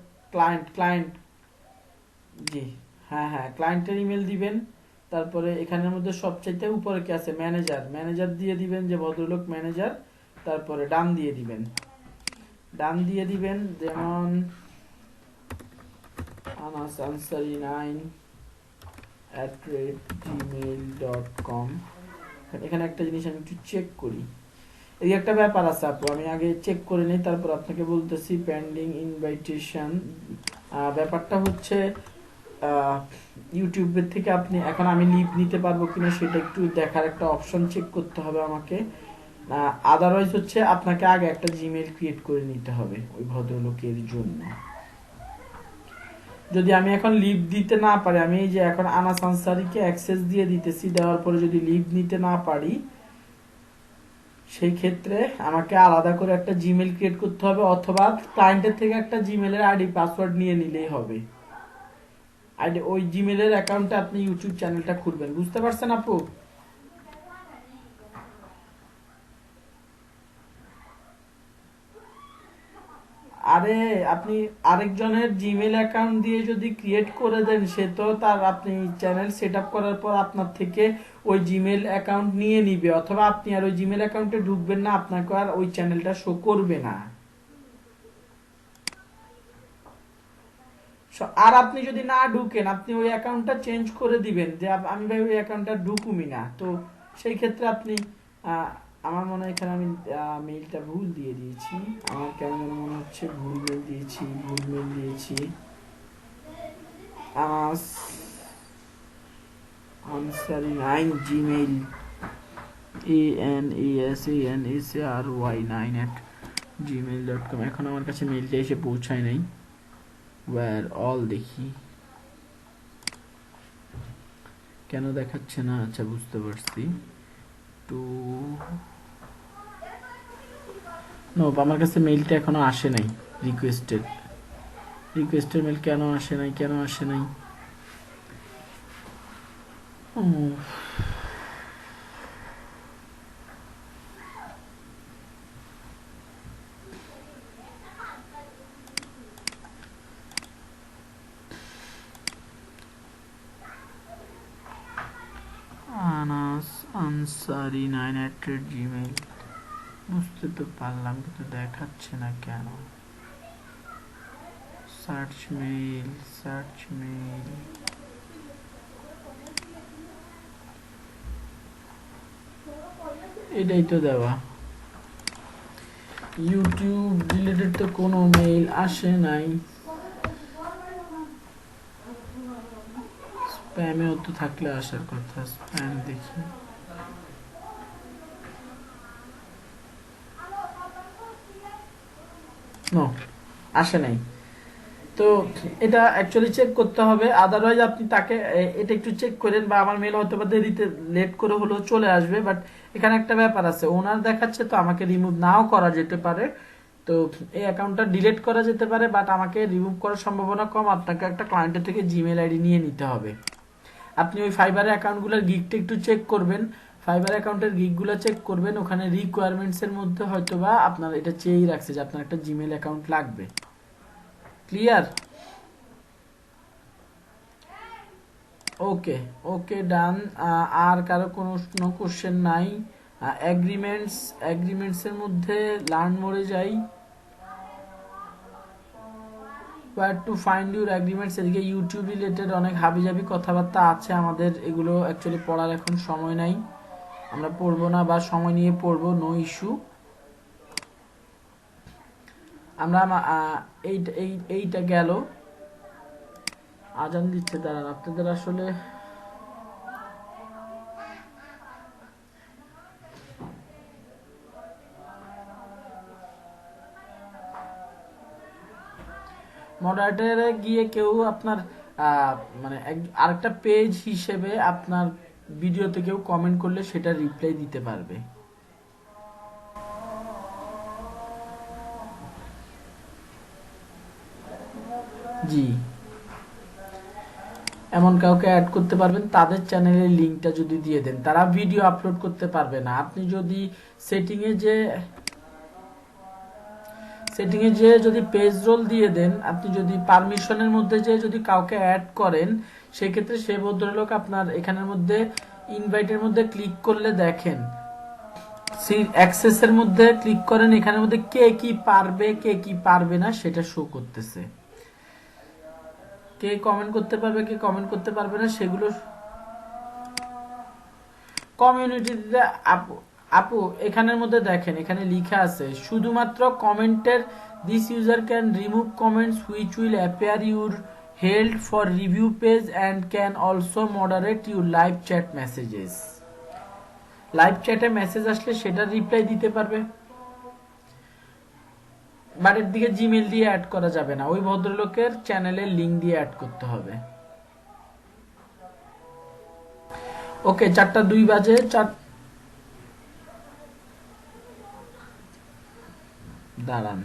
ক্লায়েন্ট জি, হ্যাঁ হ্যাঁ, ক্লায়েন্টের ইমেল দিবেন। তারপরে এখানের মধ্যে সবচাইতে উপরে কি আছে, ম্যানেজার দিয়ে দিবেন, যে ভদ্রলোক ম্যানেজার। তারপরে ডান দিয়ে দিবেন, যেমন আনাস আনসারি 9@gmail.com। এখানে একটা জিনিস আমি একটু চেক করি, এই একটা ব্যাপার আছে আপু, আমি আগে চেক করে নিই, তারপর আপনাকে বলতেছি। পেন্ডিং ইনভাইটেশন, ব্যাপারটা হচ্ছে ইউটিউবের থেকে আপনি এখন আমি লিভ নিতে পারবো কিনা সেটা একটু দেখার একটা অপশন চেক করতে হবে আমাকে। আদারওয়াইজ হচ্ছে আপনাকে আগে একটা জিমেইল ক্রিয়েট করে নিতে হবে ওই ভদ্রলোকের জন্য। যদি আমি এখন লিভ দিতে না পারি, আমি এই যে এখন আনাস আনসারিকে অ্যাক্সেস দিয়ে দিতেছি, দেওয়ার পরে যদি লিভ নিতে না পারি, সেই ক্ষেত্রে আমাকে আলাদা করে একটা জিমেইল ক্রিয়েট করতে হবে, অথবা ক্লায়েন্টের থেকে একটা জিমেইলের আইডি পাসওয়ার্ড নিয়ে নিলেই হবে। আইডি ওই জিমেইলের অ্যাকাউন্টে আপনি ইউটিউব চ্যানেলটা খুলবেন, বুঝতে পারছেন আপু? আরে আপনি আরেকজনের জিমেইল অ্যাকাউন্ট দিয়ে যদি ক্রিয়েট করে দেন, সে তো তার আপনি চ্যানেল সেট আপ করার পর আপনার থেকে ওই জিমেইল অ্যাকাউন্ট নিয়ে নিবে, অথবা আপনি আর ওই জিমেইল অ্যাকাউন্টে ঢুকবেন না, আপনাকে আর ওই চ্যানেলটা শো করবে না। আর আপনি যদি না ঢুকেন, আপনি ওই অ্যাকাউন্টটা চেঞ্জ করে দিবেন, যে আমি ভাই ওই অ্যাকাউন্টটা ঢুকুমি না, তো সেই ক্ষেত্রে আপনি আমার মনে হয় এখানে আমি মেইলটা ভুল দিয়ে দিয়েছি, আমার কেমন যেন মনে হচ্ছে ভুল মেল দিয়েছি। Ansari 9 Gmail ANASANSARY9@gmail.com। এখন আমার কাছে মেইলটা এসে পৌঁছায় নাই। ওয়্যার অল দেখি কেন দেখাচ্ছে না। আচ্ছা, বুঝতে পারছি। তো নো, আমার কাছে মেইলটা এখনো আসে নাই। রিকোয়েস্টের মেইল কেন আসে নাই? আনাস আনসারি 9@gmail, বুঝতে তো পারলাম, কিন্তু দেখাচ্ছে না কেন। সার্চ মেইল, এটাই তো দেওয়া। ইউটিউব রিলেটেড তো কোনো মেইল আসে নাই। স্প্যামেও তো থাকলে আসার কথা, স্প্যাম দেখি। নো, আসে নাই। তো এটা অ্যাকচুয়ালি চেক করতে হবে, আদারওয়াইজ আপনি তাকে এটা একটু চেক করেন, বা আমার মেল হয়তো বা দেরিতে লেট করে হলেও চলে আসবে। বাট এখানে একটা ব্যাপার আছে, ওনার দেখাচ্ছে তো আমাকে রিমুভ নাও করা যেতে পারে, তো এই অ্যাকাউন্টটা ডিলিট করা যেতে পারে, বাট আমাকে রিমুভ করার সম্ভাবনা কম। আপনাকে একটা ক্লায়েন্টের থেকে জিমেল আইডি নিয়ে নিতে হবে। আপনি ওই ফাইবারের অ্যাকাউন্টগুলোর গিগটা একটু চেক করবেন, ফাইবার অ্যাকাউন্টের গিগগুলো চেক করবেন, ওখানে রিকোয়ারমেন্টসের মধ্যে হয়তো বা আপনার এটা চেয়েই রাখছে যে আপনার একটা জিমেল অ্যাকাউন্ট লাগবে। ক্লিয়ার? ওকে, ডান। আর কারো কোনো কোশ্চেন নাই? এগ্রিমেন্টসের মধ্যে লার্ন মোডে যাই। Wire to find your agreements, এদিকে ইউটিউব রিলেটেড অনেক হাবিজাবি কথাবার্তা আছে আমাদের, এগুলো অ্যাকচুয়ালি পড়ার এখন সময় নাই, আমরা পড়বো না, বা সময় নিয়ে পড়বো, নো ইস্যু। আমরা এইটা গেল। আজান দিচ্ছে, দাঁড়ান, আপনাদের আসলে মডারেটরে গিয়ে কেউ আপনার মানে আরেকটা পেজ হিসেবে আপনার ভিডিওতে কেউ কমেন্ট করলে সেটা রিপ্লাই দিতে পারবে। জি, এমন কাউকে অ্যাড করতে পারবেন, তাদের চ্যানেলের লিংকটা যদি দিয়ে দেন, তারা ভিডিও আপলোড করতে পারবে না। আপনি যদি সেটিংয়ে যে যদি পেজ রোল দিয়ে দেন, আপনি যদি পারমিশনের মধ্যে যে যদি কাউকে অ্যাড করেন, সেক্ষেত্রে সে ভদ্রলোক আপনার এখানের মধ্যে ইনভাইটের মধ্যে ক্লিক করলে দেখেন অ্যাক্সেসের মধ্যে ক্লিক করেন, এখানের মধ্যে কে কি পারবে কে কি পারবে না সেটা শো করতেছে। কে কমেন্ট করতে পারবে কে কমেন্ট করতে পারবে না সেগুলো কমিউনিটিতে আপু এখানের মধ্যে দেখেন, এখানে লেখা আছে শুধুমাত্র কমেন্টের this user can remove comments which will appear your held for review page and can also moderate your live chat messages. Live চ্যাটে মেসেজ আসলে সেটা রিপ্লাই দিতে পারবে, বাট এর দিকে জিমেল দিয়ে অ্যাড করা যাবে না, ওই ভদ্রলোকের চ্যানেলের লিংক দিয়ে অ্যাড করতে হবে। ওকে, 4:02 বাজে, দাঁড়ান।